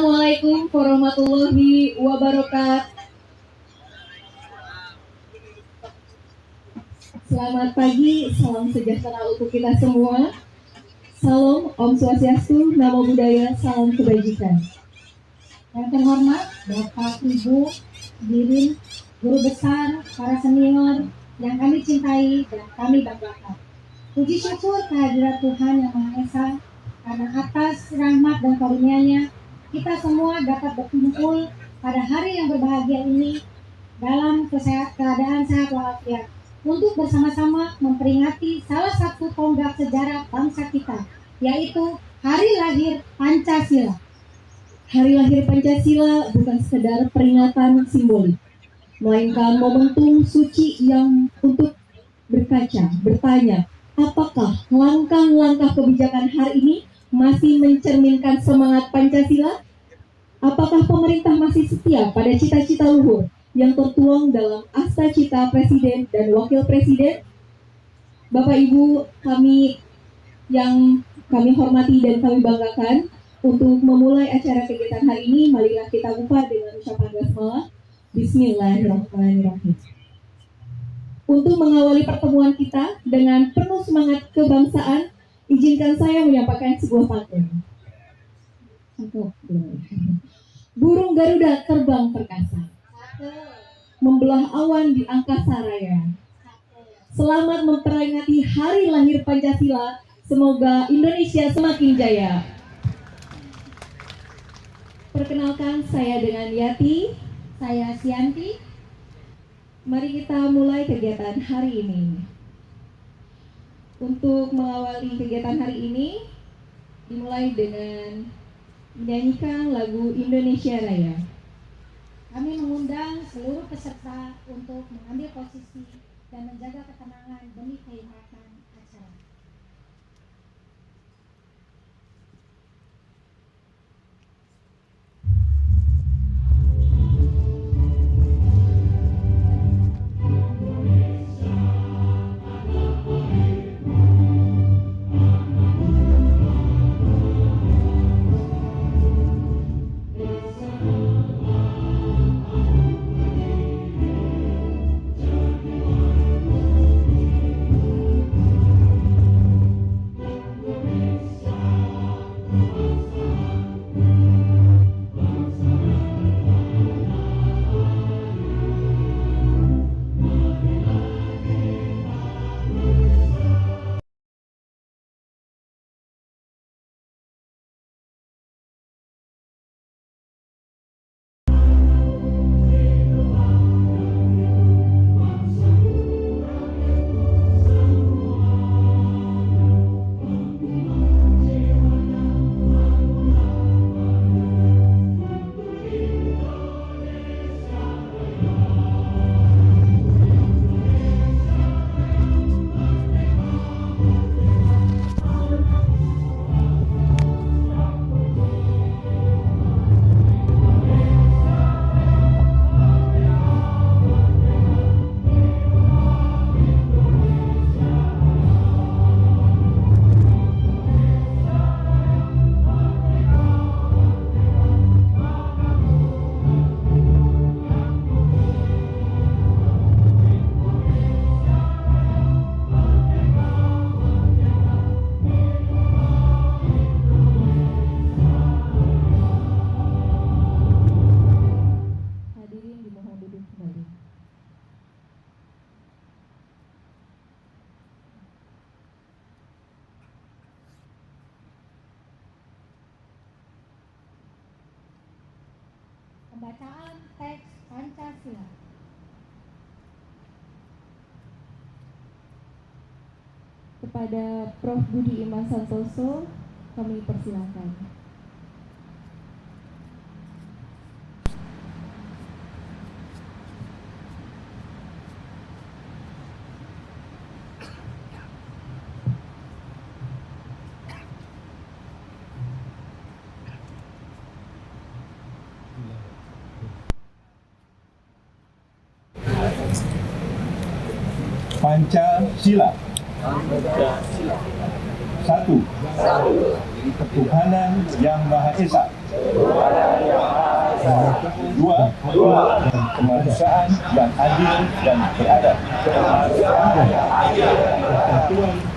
Assalamualaikum warahmatullahi wabarakatuh. Selamat pagi, salam sejahtera untuk kita semua. Salam Om Swastiastu, Namo Buddhaya, salam kebajikan. Yang terhormat Bapak, Ibu, hadirin, guru besar, para senior yang kami cintai dan kami banggakan. Puji syukur kehadirat Tuhan Yang Maha Esa, karena atas rahmat dan karunia-Nya kita semua dapat berkumpul pada hari yang berbahagia ini dalam keadaan sehat walafiat untuk bersama-sama memperingati salah satu tonggak sejarah bangsa kita, yaitu Hari Lahir Pancasila. Hari lahir Pancasila bukan sekedar peringatan simbolik, melainkan momentum suci yang untuk berkaca, bertanya, apakah langkah-langkah kebijakan hari ini masih mencerminkan semangat Pancasila? Apakah pemerintah masih setia pada cita-cita luhur yang tertuang dalam Akta Cita Presiden dan Wakil Presiden? Bapak Ibu kami yang kami hormati dan kami banggakan, untuk memulai acara kegiatan hari ini, marilah kita buka dengan ucapan basmalah. Bismillahirrahmanirrahim. Untuk mengawali pertemuan kita dengan penuh semangat kebangsaan, izinkan saya menyampaikan sebuah pantun. Burung Garuda terbang perkasa, membelah awan di angkasa raya. Selamat memperingati Hari Lahir Pancasila. Semoga Indonesia semakin jaya. Perkenalkan, saya dengan Yati. Saya Sianti. Mari kita mulai kegiatan hari ini. Untuk mengawali kegiatan hari ini, dimulai dengan menyanyikan lagu Indonesia Raya. Kami mengundang seluruh peserta untuk mengambil posisi dan menjaga ketenangan demi kehormatan acara. Hadirin dimohon duduk kembali. Pembacaan teks Pancasila. Kepada Prof. Budi Iman Santoso, kami persilakan. Pancasila. Satu. ketuhanan yang Maha Esa. Dua, kemanusiaan yang adil dan beradab.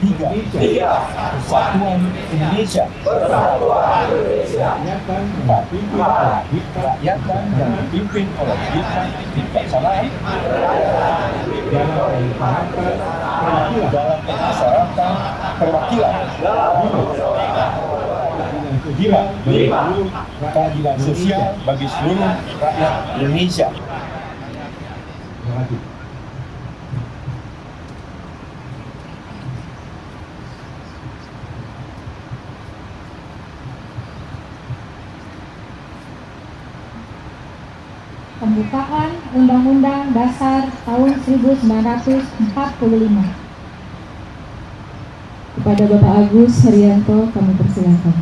Tiga, kesatuan Indonesia. Kerakyatan yang dipimpin oleh hikmat kebijaksanaan dalam persyaratan perwakilan. Lima, keadilan sosial bagi seluruh rakyat Indonesia. Terima kasih. Pembukaan Undang-Undang Dasar tahun 1945. Kepada Bapak Agus Haryanto kami persilakan.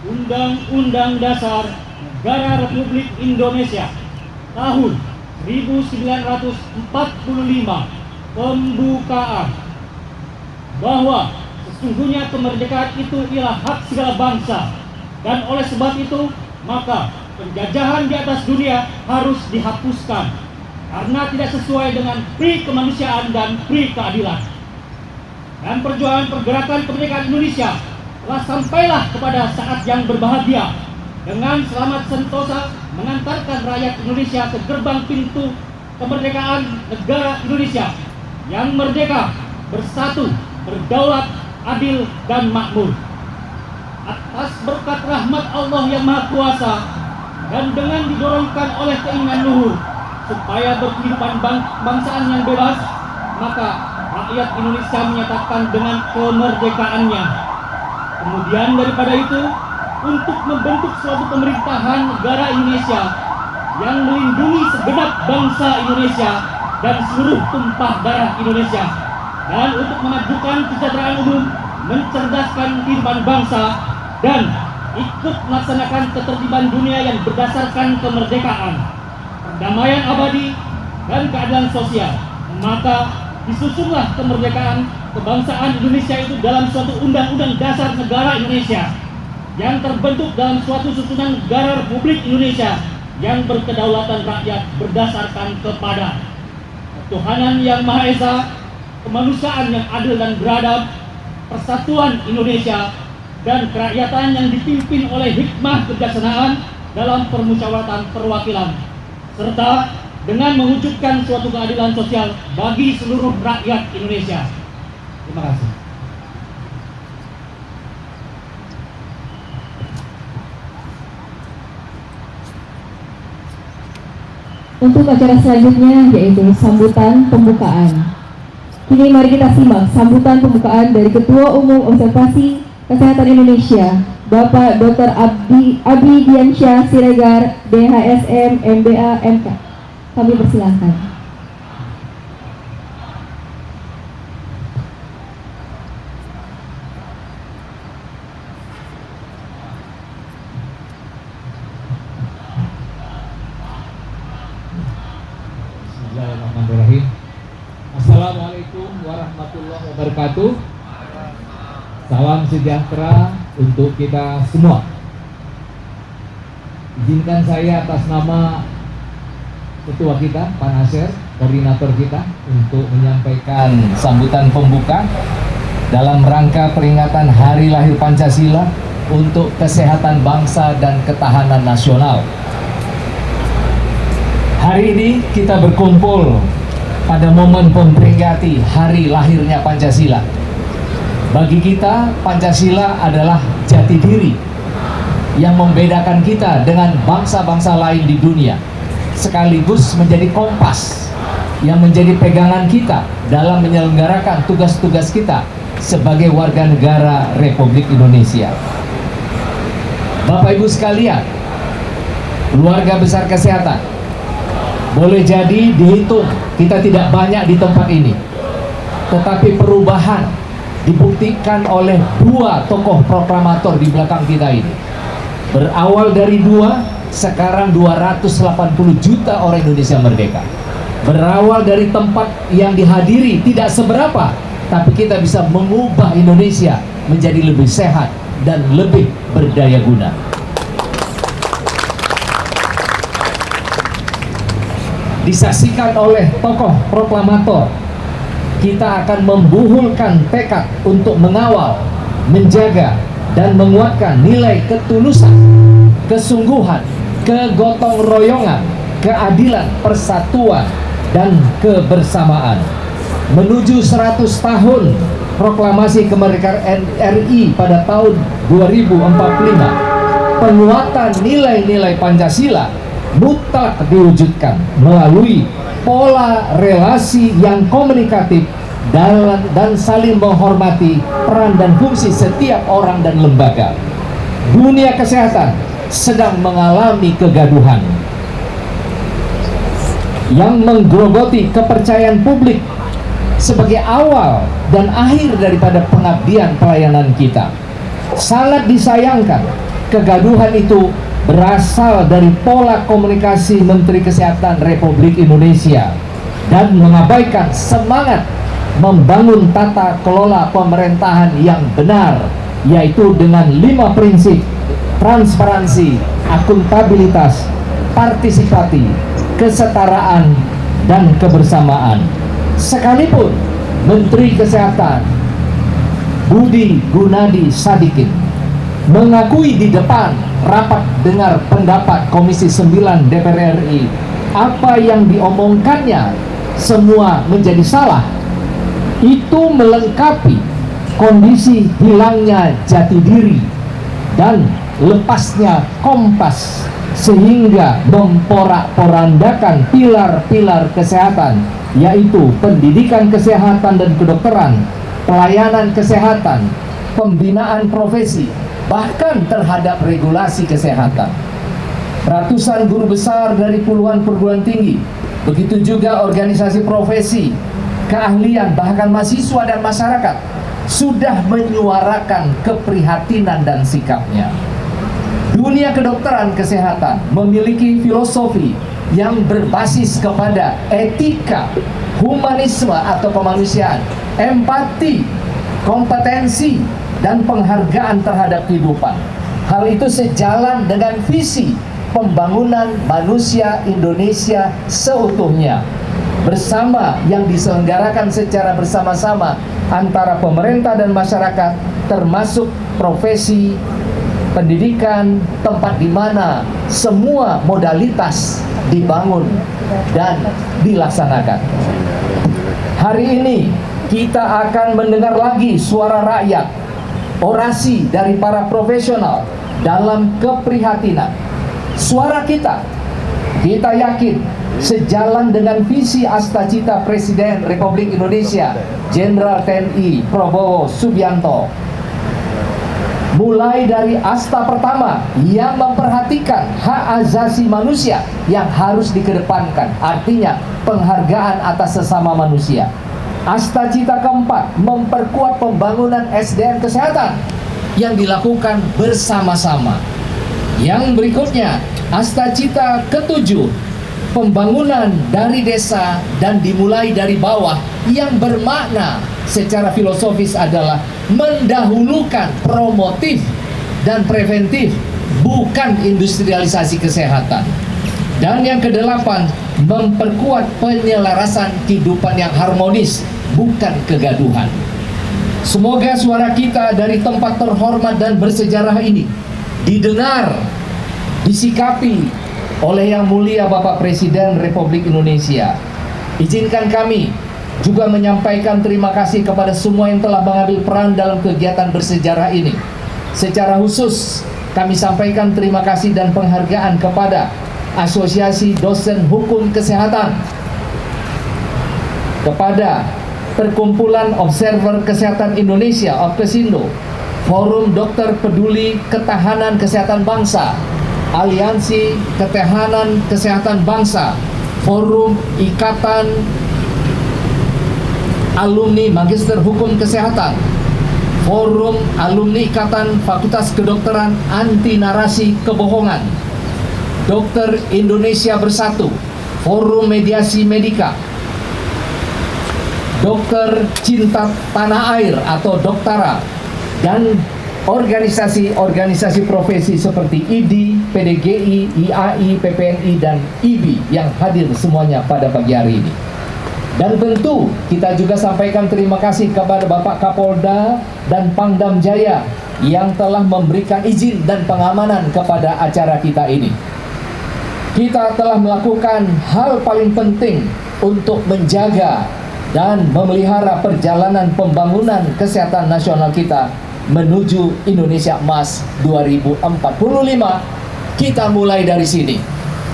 Undang-Undang Dasar Negara Republik Indonesia tahun 1945 pembukaan bahwa sesungguhnya kemerdekaan itu ialah hak segala bangsa, dan oleh sebab itu maka penjajahan di atas dunia harus dihapuskan karena tidak sesuai dengan pri kemanusiaan dan pri keadilan. Dan perjuangan pergerakan kemerdekaan Indonesia telah sampailah kepada saat yang berbahagia dengan selamat sentosa mengantarkan rakyat Indonesia ke gerbang pintu kemerdekaan negara Indonesia yang merdeka, bersatu, berdaulat, adil, dan makmur. Atas berkat rahmat Allah yang Maha Kuasa dan dengan didorongkan oleh keinginan luhur supaya berkehidupan bangsaan yang bebas, maka rakyat Indonesia menyatakan dengan kemerdekaannya. Kemudian daripada itu, untuk membentuk suatu pemerintahan negara Indonesia yang melindungi segenap bangsa Indonesia dan seluruh tumpah darah Indonesia, dan untuk memajukan kesejahteraan umum, mencerdaskan kehidupan bangsa, dan ikut melaksanakan ketertiban dunia yang berdasarkan kemerdekaan, perdamaian abadi, dan keadilan sosial, maka disusunlah kemerdekaan kebangsaan Indonesia itu dalam suatu undang-undang dasar negara Indonesia yang terbentuk dalam suatu susunan negara Republik Indonesia yang berkedaulatan rakyat berdasarkan kepada ketuhanan yang Maha Esa, kemanusiaan yang adil dan beradab, persatuan Indonesia, dan kerakyatan yang dipimpin oleh hikmah kebijaksanaan dalam permusyawaratan perwakilan, serta dengan mewujudkan suatu keadilan sosial bagi seluruh rakyat Indonesia. Terima kasih. Untuk acara selanjutnya yaitu sambutan pembukaan. Kini mari kita simak sambutan pembukaan dari Ketua Umum Observasi Kesehatan Indonesia, Bapak Dr. Abi Diansyah Siregar, DHSM, MBA, MK. Kami persilahkan. Bismillahirrahmanirrahim. Assalamualaikum warahmatullahi wabarakatuh. Salam sejahtera untuk kita semua. Izinkan saya atas nama Ketua kita, Pak Nasir, koordinator kita, untuk menyampaikan sambutan pembuka dalam rangka peringatan Hari Lahir Pancasila untuk kesehatan bangsa dan ketahanan nasional. Hari ini kita berkumpul pada momen memperingati hari lahirnya Pancasila. Bagi kita, Pancasila adalah jati diri yang membedakan kita dengan bangsa-bangsa lain di dunia, sekaligus menjadi kompas yang menjadi pegangan kita dalam menyelenggarakan tugas-tugas kita sebagai warga negara Republik Indonesia. Bapak Ibu sekalian, keluarga besar kesehatan, boleh jadi dihitung kita tidak banyak di tempat ini, tetapi perubahan dibuktikan oleh dua tokoh proklamator di belakang kita ini. Berawal dari dua, sekarang 280 juta orang Indonesia merdeka. Berawal dari tempat yang dihadiri tidak seberapa, tapi kita bisa mengubah Indonesia menjadi lebih sehat dan lebih berdaya guna. Disaksikan oleh tokoh proklamator, kita akan membuhulkan tekad untuk mengawal, menjaga, dan menguatkan nilai ketulusan, kesungguhan, kegotong royongan, keadilan, persatuan, dan kebersamaan. Menuju 100 tahun proklamasi kemerdekaan RI pada tahun 2045, penguatan nilai-nilai Pancasila mutlak diwujudkan melalui pola relasi yang komunikatif dan saling menghormati peran dan fungsi setiap orang dan lembaga. Dunia kesehatan sedang mengalami kegaduhan yang menggerogoti kepercayaan publik sebagai awal dan akhir daripada pengabdian pelayanan kita. Sangat disayangkan kegaduhan itu berasal dari pola komunikasi Menteri Kesehatan Republik Indonesia dan mengabaikan semangat membangun tata kelola pemerintahan yang benar, yaitu dengan 5 prinsip: transparansi, akuntabilitas, partisipasi, kesetaraan, dan kebersamaan. Sekalipun Menteri Kesehatan Budi Gunadi Sadikin mengakui di depan rapat dengar pendapat Komisi 9 DPR RI apa yang diomongkannya semua menjadi salah, itu melengkapi kondisi hilangnya jati diri dan lepasnya kompas sehingga memporak-porandakan pilar-pilar kesehatan, yaitu pendidikan kesehatan dan kedokteran, pelayanan kesehatan, pembinaan profesi, bahkan terhadap regulasi kesehatan. Ratusan guru besar dari puluhan perguruan tinggi, begitu juga organisasi profesi, keahlian, bahkan mahasiswa dan masyarakat sudah menyuarakan keprihatinan dan sikapnya. Dunia kedokteran kesehatan memiliki filosofi yang berbasis kepada etika, humanisme atau kemanusiaan, empati, kompetensi, dan penghargaan terhadap kehidupan. Hal itu sejalan dengan visi pembangunan manusia Indonesia seutuhnya bersama, yang diselenggarakan secara bersama-sama antara pemerintah dan masyarakat, termasuk profesi, pendidikan, tempat di mana semua modalitas dibangun dan dilaksanakan. Hari ini kita akan mendengar lagi suara rakyat, orasi dari para profesional dalam keprihatinan. Suara kita yakin sejalan dengan visi Astacita Presiden Republik Indonesia Jenderal TNI Prabowo Subianto. Mulai dari asta pertama yang memperhatikan hak asasi manusia yang harus dikedepankan, artinya penghargaan atas sesama manusia. Asta cita keempat, memperkuat pembangunan SDM kesehatan yang dilakukan bersama-sama. Yang berikutnya, asta cita ketujuh, pembangunan dari desa dan dimulai dari bawah, yang bermakna secara filosofis adalah mendahulukan promotif dan preventif, bukan industrialisasi kesehatan. Dan yang kedelapan, memperkuat penyelarasan kehidupan yang harmonis, bukan kegaduhan. Semoga suara kita dari tempat terhormat dan bersejarah ini didengar, disikapi oleh Yang Mulia Bapak Presiden Republik Indonesia. Izinkan kami juga menyampaikan terima kasih kepada semua yang telah mengambil peran dalam kegiatan bersejarah ini. Secara khusus kami sampaikan terima kasih dan penghargaan kepada Asosiasi Dosen Hukum Kesehatan, kepada Perkumpulan Observer Kesehatan Indonesia (Opkesindo), Forum Dokter Peduli Ketahanan Kesehatan Bangsa, Aliansi Ketahanan Kesehatan Bangsa, Forum Ikatan Alumni Magister Hukum Kesehatan, Forum Alumni Ikatan Fakultas Kedokteran Anti Narasi Kebohongan, Dokter Indonesia Bersatu, Forum Mediasi Medika, Dokter Cinta Tanah Air atau Doktara, dan organisasi-organisasi profesi seperti IDI, PDGI, IAI, PPNI, dan IBI yang hadir semuanya pada pagi hari ini. Dan tentu kita juga sampaikan terima kasih kepada Bapak Kapolda dan Pangdam Jaya yang telah memberikan izin dan pengamanan kepada acara kita ini. Kita telah melakukan hal paling penting untuk menjaga dan memelihara perjalanan pembangunan kesehatan nasional kita menuju Indonesia Emas 2045. Kita mulai dari sini.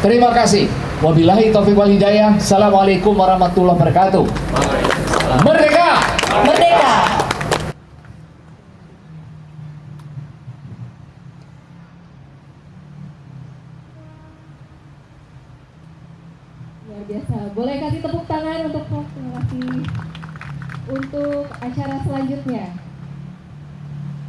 Terima kasih. Wabillahi taufiq wal hidayah. Assalamualaikum warahmatullahi wabarakatuh. Merdeka! Merdeka! Luar biasa. Boleh kasih tepuk tangan untuk acara selanjutnya.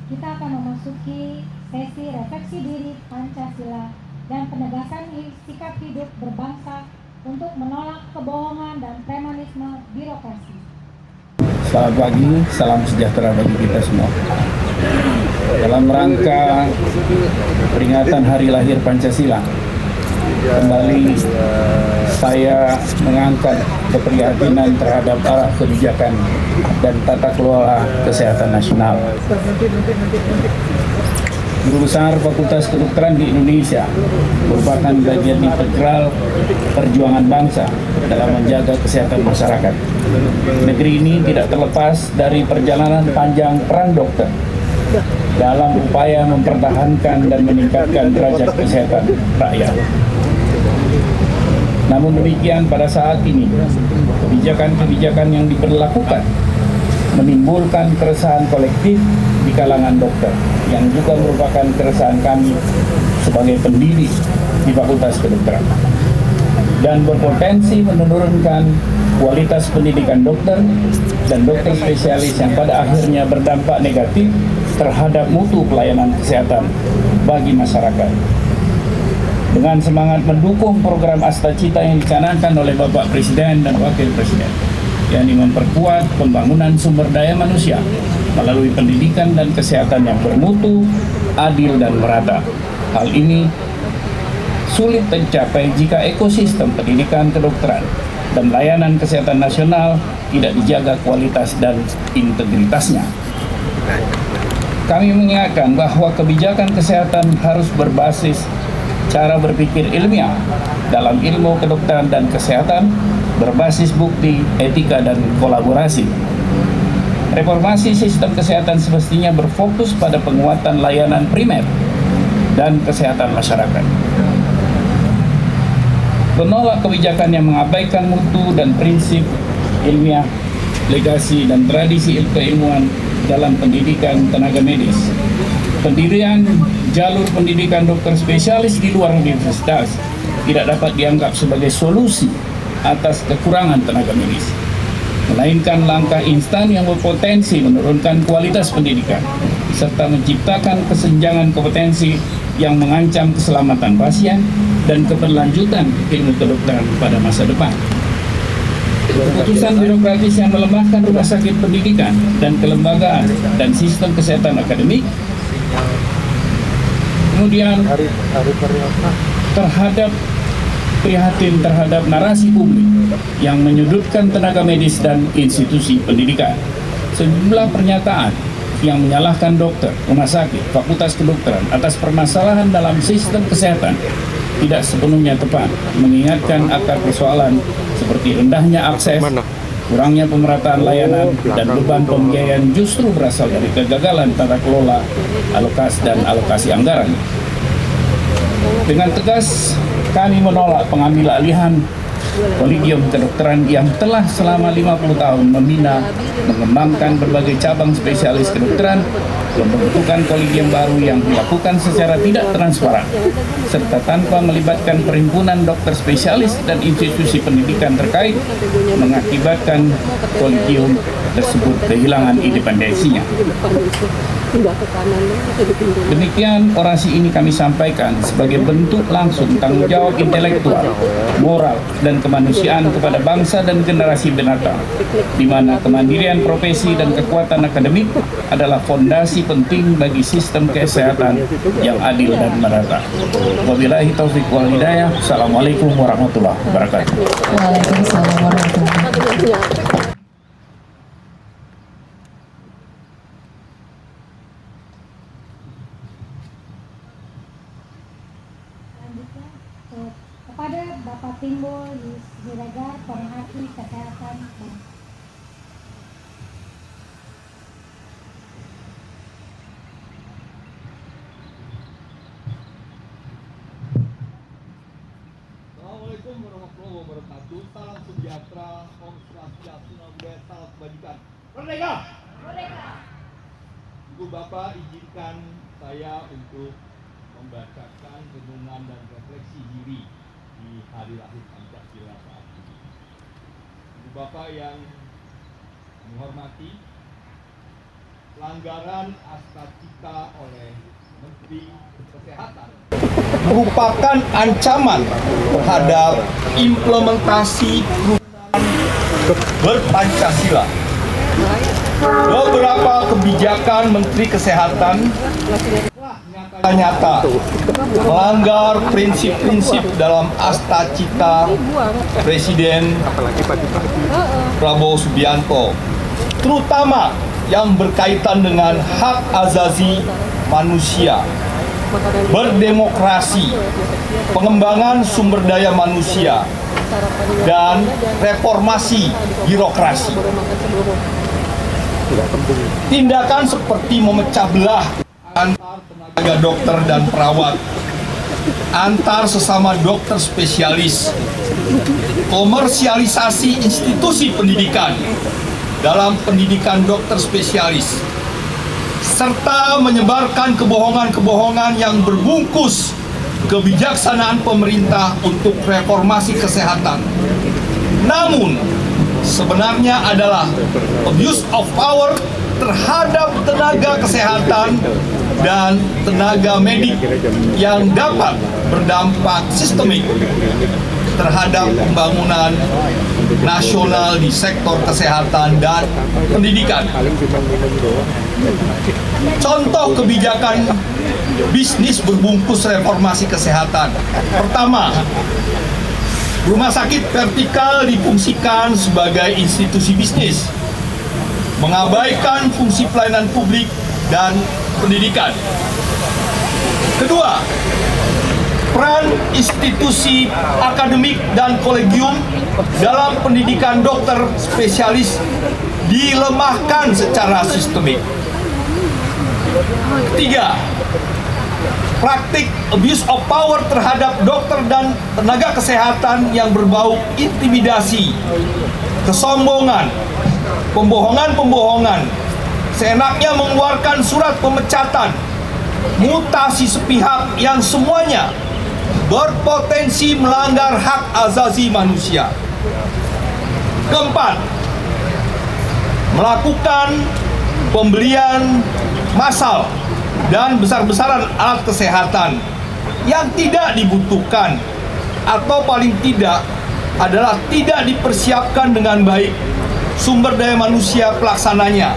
Kita akan memasuki sesi refleksi diri Pancasila dan penegasan sikap hidup berbangsa untuk menolak kebohongan dan premanisme birokrasi. Selamat pagi, salam sejahtera bagi kita semua. Dalam rangka peringatan Hari Lahir Pancasila, kembali saya mengangkat keprihatinan terhadap arah kebijakan dan tata kelola kesehatan nasional. Guru Besar Fakultas Kedokteran di Indonesia merupakan bagian integral perjuangan bangsa dalam menjaga kesehatan masyarakat. Negeri ini tidak terlepas dari perjalanan panjang peran dokter dalam upaya mempertahankan dan meningkatkan derajat kesehatan rakyat. Namun demikian, pada saat ini kebijakan-kebijakan yang diberlakukan menimbulkan keresahan kolektif di kalangan dokter yang juga merupakan keresahan kami sebagai pendidik di Fakultas Kedokteran dan berpotensi menurunkan kualitas pendidikan dokter dan dokter spesialis yang pada akhirnya berdampak negatif terhadap mutu pelayanan kesehatan bagi masyarakat. Dengan semangat mendukung program Astacita yang dicanangkan oleh Bapak Presiden dan Wakil Presiden, yakni memperkuat pembangunan sumber daya manusia melalui pendidikan dan kesehatan yang bermutu, adil, dan merata. Hal ini sulit tercapai jika ekosistem pendidikan kedokteran dan layanan kesehatan nasional tidak dijaga kualitas dan integritasnya. Kami mengingatkan bahwa kebijakan kesehatan harus berbasis cara berpikir ilmiah dalam ilmu kedokteran dan kesehatan, berbasis bukti, etika, dan kolaborasi. Reformasi sistem kesehatan semestinya berfokus pada penguatan layanan primer dan kesehatan masyarakat. Menolak kebijakan yang mengabaikan mutu dan prinsip ilmiah, legasi, dan tradisi keilmuan dalam pendidikan tenaga medis. Pendirian jalur pendidikan dokter spesialis di luar universitas tidak dapat dianggap sebagai solusi atas kekurangan tenaga medis, melainkan langkah instan yang berpotensi menurunkan kualitas pendidikan serta menciptakan kesenjangan kompetensi yang mengancam keselamatan pasien dan keberlanjutan ilmu kedokteran pada masa depan. Keputusan birokratis yang melemahkan rumah sakit pendidikan dan kelembagaan dan sistem kesehatan akademik, kemudian prihatin terhadap narasi publik yang menyudutkan tenaga medis dan institusi pendidikan. Sejumlah pernyataan yang menyalahkan dokter, rumah sakit, fakultas kedokteran atas permasalahan dalam sistem kesehatan tidak sepenuhnya tepat, mengingatkan akar persoalan seperti rendahnya akses, kurangnya pemerataan layanan, dan beban pembiayaan justru berasal dari kegagalan tata kelola, alokasi anggaran. Dengan tegas, kami menolak pengambil alihan Kolegium Kedokteran yang telah selama 50 tahun membina, mengembangkan berbagai cabang spesialis kedokteran, pembentukan kolegium baru yang dilakukan secara tidak transparan, serta tanpa melibatkan perhimpunan dokter spesialis dan institusi pendidikan terkait, mengakibatkan kolegium tersebut kehilangan independensinya. Demikian orasi ini kami sampaikan sebagai bentuk langsung tanggung jawab intelektual, moral, dan kemanusiaan kepada bangsa dan generasi mendatang, di mana kemandirian profesi dan kekuatan akademik adalah fondasi penting bagi sistem kesehatan yang adil dan merata. Wabillahi taufiq wal hidayah. Assalamualaikum warahmatullahi wabarakatuh. Waalaikumsalam warahmatullahi wabarakatuh. Selanjutnya kepada Bapak Timbul Siregar, pemerhati kesehatan bangsa. Assalamualaikum warahmatullahi wabarakatuh. Salam sejahtera, Om Swastiastu, Namo Buddhaya, salam kebajikan. Merdeka! Merdeka! Ibu Bapak, izinkan saya untuk membacakan renungan dan refleksi diri di hari lahir Pancasila saat ini. Ibu Bapak yang menghormati, pelanggaran Astacita oleh Menteri Kesehatan merupakan ancaman terhadap implementasi berpancasila. Beberapa kebijakan Menteri Kesehatan nyata melanggar prinsip-prinsip dalam Astacita Presiden Prabowo Subianto, terutama yang berkaitan dengan hak asasi manusia, berdemokrasi, pengembangan sumber daya manusia, dan reformasi birokrasi. Tindakan seperti memecah belah antar tenaga dokter dan perawat, antar sesama dokter spesialis, komersialisasi institusi pendidikan dalam pendidikan dokter spesialis, serta menyebarkan kebohongan-kebohongan yang berbungkus kebijaksanaan pemerintah untuk reformasi kesehatan. Namun, sebenarnya adalah abuse of power terhadap tenaga kesehatan dan tenaga medik yang dapat berdampak sistemik terhadap pembangunan nasional di sektor kesehatan dan pendidikan. Contoh kebijakan bisnis berbungkus reformasi kesehatan. Pertama, rumah sakit vertikal difungsikan sebagai institusi bisnis, mengabaikan fungsi pelayanan publik dan pendidikan. Kedua, peran institusi akademik dan kolegium dalam pendidikan dokter spesialis dilemahkan secara sistemik. Ketiga, praktik abuse of power terhadap dokter dan tenaga kesehatan yang berbau intimidasi, kesombongan, pembohongan-pembohongan, seenaknya mengeluarkan surat pemecatan, mutasi sepihak yang semuanya berpotensi melanggar hak asasi manusia. Keempat, melakukan pembelian massal dan besar-besaran alat kesehatan yang tidak dibutuhkan atau paling tidak adalah tidak dipersiapkan dengan baik sumber daya manusia pelaksananya.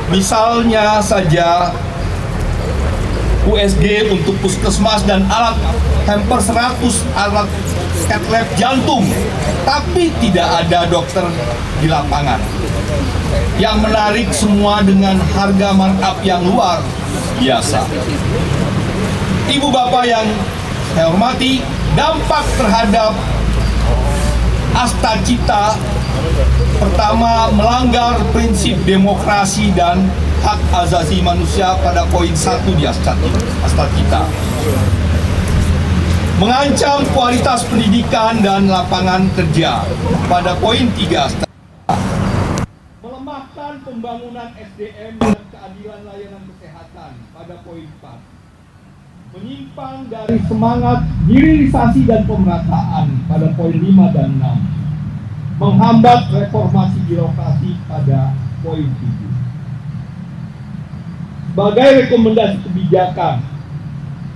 Misalnya saja USG untuk puskesmas dan alat hampir 100 alat cath lab jantung, tapi tidak ada dokter di lapangan. Yang menarik semua dengan harga markup yang luar biasa. Ibu bapak yang saya hormati, dampak terhadap Astacita pertama melanggar prinsip demokrasi dan hak asasi manusia pada poin 1 di Astacita. Mengancam kualitas pendidikan dan lapangan kerja pada poin 3 Astacita. Melemahkan pembangunan SDM dan keadilan layanan kesehatan pada poin 4. Menyimpang dari semangat hilirisasi dan pemerataan pada poin 5 dan 6. Menghambat reformasi birokrasi pada poin 7. Sebagai rekomendasi kebijakan,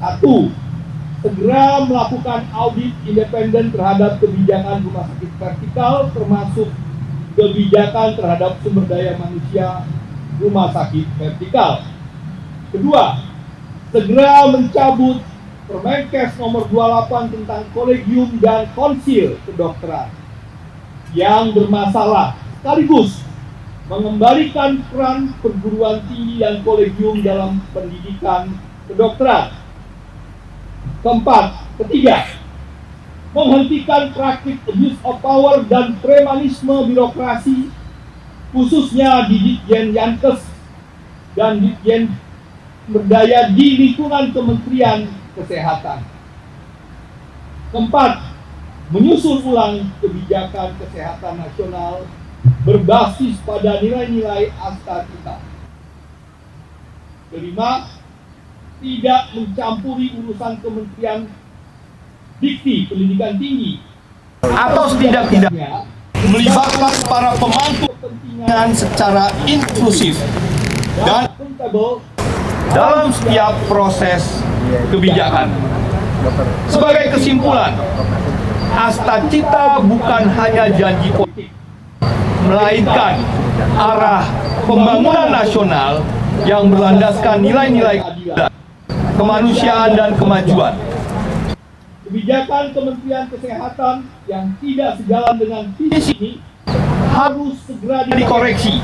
1. Segera melakukan audit independen terhadap kebijakan rumah sakit vertikal, termasuk kebijakan terhadap sumber daya manusia rumah sakit vertikal. 2. Segera mencabut Permenkes nomor 28 tentang kolegium dan konsil kedokteran yang bermasalah, sekaligus mengembalikan peran perguruan tinggi dan kolegium dalam pendidikan kedokteran. 3. Menghentikan praktik abuse of power dan premanisme birokrasi, khususnya di Ditjen Yankes dan Ditjen Berdaya di lingkungan Kementerian Kesehatan. 4. Menyusun ulang kebijakan kesehatan nasional berbasis pada nilai-nilai Asta Cita. 5. Tidak mencampuri urusan Kementerian Dikti Pendidikan Tinggi atau setidak-tidaknya melibatkan para pemangku kepentingan secara inklusif dan akuntabel dalam setiap proses kebijakan. Sebagai kesimpulan, Asta Cita bukan hanya janji politik, melainkan arah pembangunan nasional yang berlandaskan nilai-nilai keadilan, kemanusiaan, dan kemajuan. Kebijakan Kementerian Kesehatan yang tidak sejalan dengan visi ini harus segera dikoreksi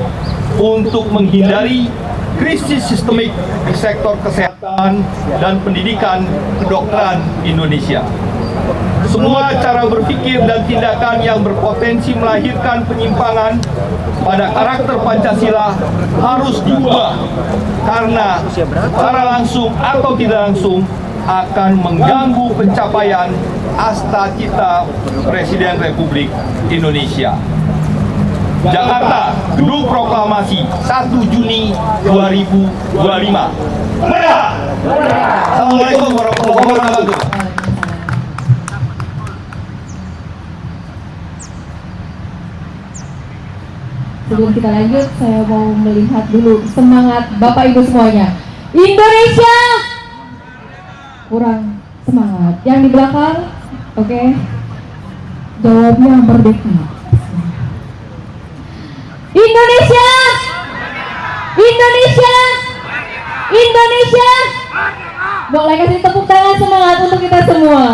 untuk menghindari krisis sistemik di sektor kesehatan dan pendidikan kedokteran Indonesia. Semua cara berpikir dan tindakan yang berpotensi melahirkan penyimpangan pada karakter Pancasila harus diubah, karena secara langsung atau tidak langsung akan mengganggu pencapaian Asta Cita Presiden Republik Indonesia. Jakarta, Gedung Proklamasi 1 Juni 2025. Merdeka! Assalamualaikum warahmatullahi wabarakatuh. Sebelum kita lanjut, saya mau melihat dulu semangat Bapak Ibu semuanya. Indonesia! Kurang semangat. Yang di belakang, oke. Jawabnya merdeka. Indonesia! Indonesia! Indonesia! Boleh kasih tepuk tangan semangat untuk kita semua.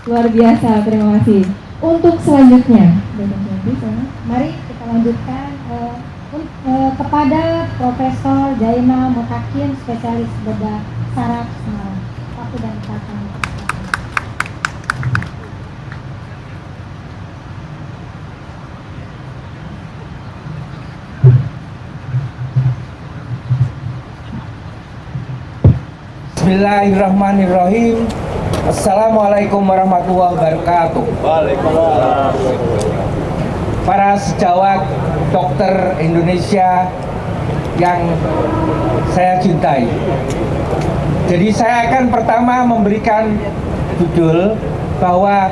Luar biasa, terima kasih. Untuk selanjutnya, Mari kita lanjutkan kepada Profesor Jaina Mutakin, spesialis bedah saraf Semarang. Waktu dan kata. Bismillahirrahmanirrahim. Assalamualaikum warahmatullahi wabarakatuh. Waalaikumsalam. Para sejawat dokter Indonesia yang saya cintai. Jadi saya akan pertama memberikan judul bahwa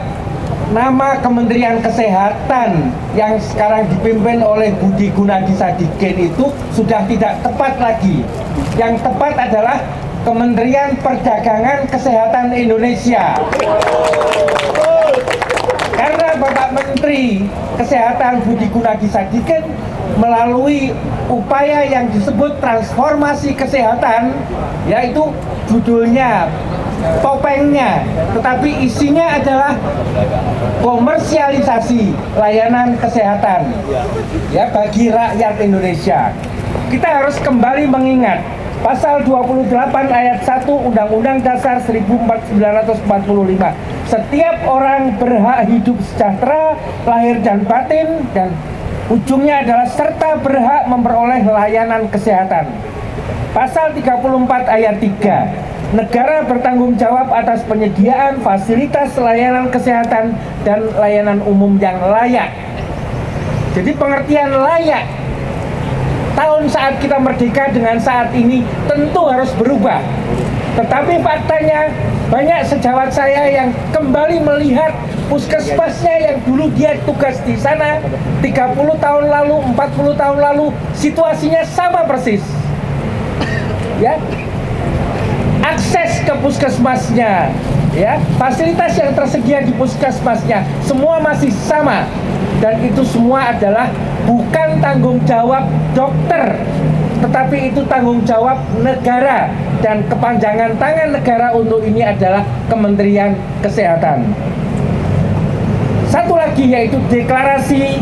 nama Kementerian Kesehatan yang sekarang dipimpin oleh Budi Gunadi Sadikin itu sudah tidak tepat lagi. Yang tepat adalah Kementerian Perdagangan Kesehatan Indonesia. Karena Bapak Menteri Kesehatan Budi Gunadi Sadikin melalui upaya yang disebut transformasi kesehatan, yaitu judulnya, topengnya, tetapi isinya adalah komersialisasi layanan kesehatan ya bagi rakyat Indonesia. Kita harus kembali mengingat Pasal 28 ayat 1 Undang-Undang Dasar 1945. Setiap orang berhak hidup sejahtera, lahir dan batin, dan ujungnya adalah serta berhak memperoleh layanan kesehatan. Pasal 34 ayat 3. Negara bertanggung jawab atas penyediaan fasilitas layanan kesehatan dan layanan umum yang layak. Jadi pengertian layak tahun saat kita merdeka dengan saat ini tentu harus berubah. Tetapi faktanya banyak sejawat saya yang kembali melihat puskesmasnya yang dulu dia tugas di sana 30 tahun lalu, 40 tahun lalu, situasinya sama persis. Ya. Akses ke puskesmasnya, ya, fasilitas yang tersedia di puskesmasnya semua masih sama, dan itu semua adalah bukan tanggung jawab dokter, tetapi itu tanggung jawab negara, dan kepanjangan tangan negara untuk ini adalah Kementerian Kesehatan. Satu lagi yaitu Deklarasi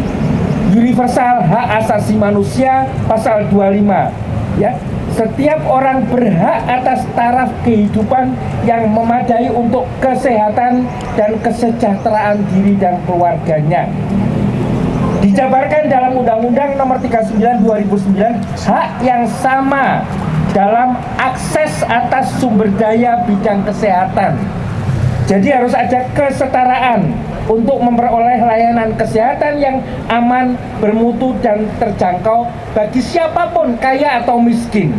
Universal Hak Asasi Manusia pasal 25, ya. Setiap orang berhak atas taraf kehidupan yang memadai untuk kesehatan dan kesejahteraan diri dan keluarganya. Dijabarkan dalam Undang-Undang Nomor 39 2009 hak yang sama dalam akses atas sumber daya bidang kesehatan. Jadi harus ada kesetaraan untuk memperoleh layanan kesehatan yang aman, bermutu, dan terjangkau bagi siapapun, kaya atau miskin.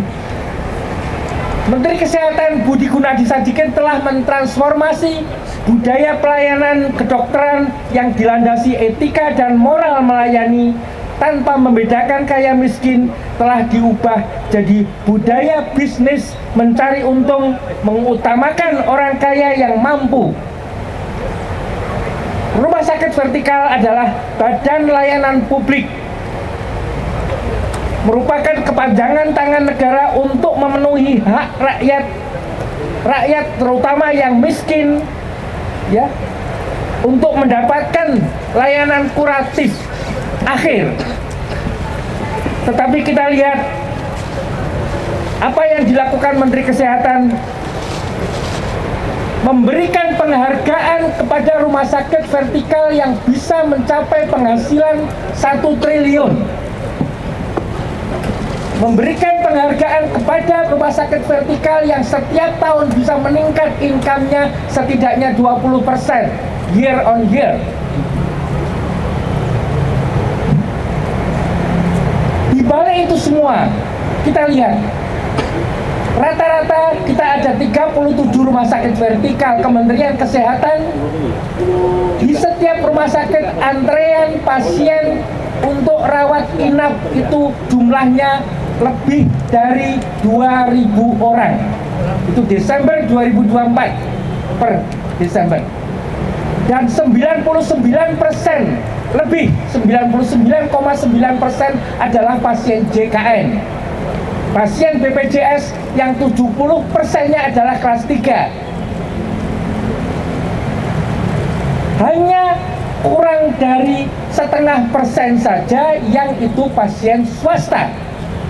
Menteri Kesehatan Budi Gunadi Sadikin telah mentransformasi budaya pelayanan kedokteran yang dilandasi etika dan moral melayani tanpa membedakan kaya miskin telah diubah jadi budaya bisnis mencari untung, mengutamakan orang kaya yang mampu. Rumah sakit vertikal adalah badan layanan publik, merupakan kepanjangan tangan negara untuk memenuhi hak rakyat terutama yang miskin, ya, untuk mendapatkan layanan kuratif akhir. Tetapi kita lihat apa yang dilakukan Menteri Kesehatan, memberikan penghargaan kepada rumah sakit vertikal yang bisa mencapai penghasilan 1 triliun, memberikan penghargaan kepada rumah sakit vertikal yang setiap tahun bisa meningkat income-nya setidaknya 20% year on year. Di balik itu semua, kita lihat rata-rata kita ada 37 rumah sakit vertikal Kementerian Kesehatan. Di setiap rumah sakit antrean pasien untuk rawat inap itu jumlahnya lebih dari 2.000 orang. Itu Desember 2024 per Desember. Dan 99% lebih 99,9% adalah pasien JKN. Pasien BPJS yang 70%-nya adalah kelas 3. Hanya kurang dari 0,5% saja yang itu pasien swasta,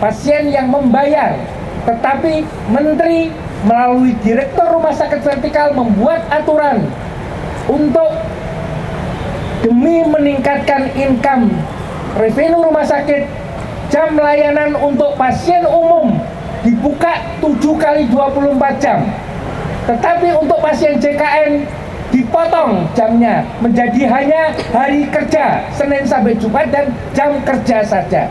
pasien yang membayar. Tetapi Menteri melalui Direktur Rumah Sakit Vertikal membuat aturan untuk demi meningkatkan income revenue rumah sakit, jam layanan untuk pasien umum dibuka 7 kali 24 jam. Tetapi untuk pasien JKN dipotong jamnya menjadi hanya hari kerja, Senin sampai Jumat, dan jam kerja saja.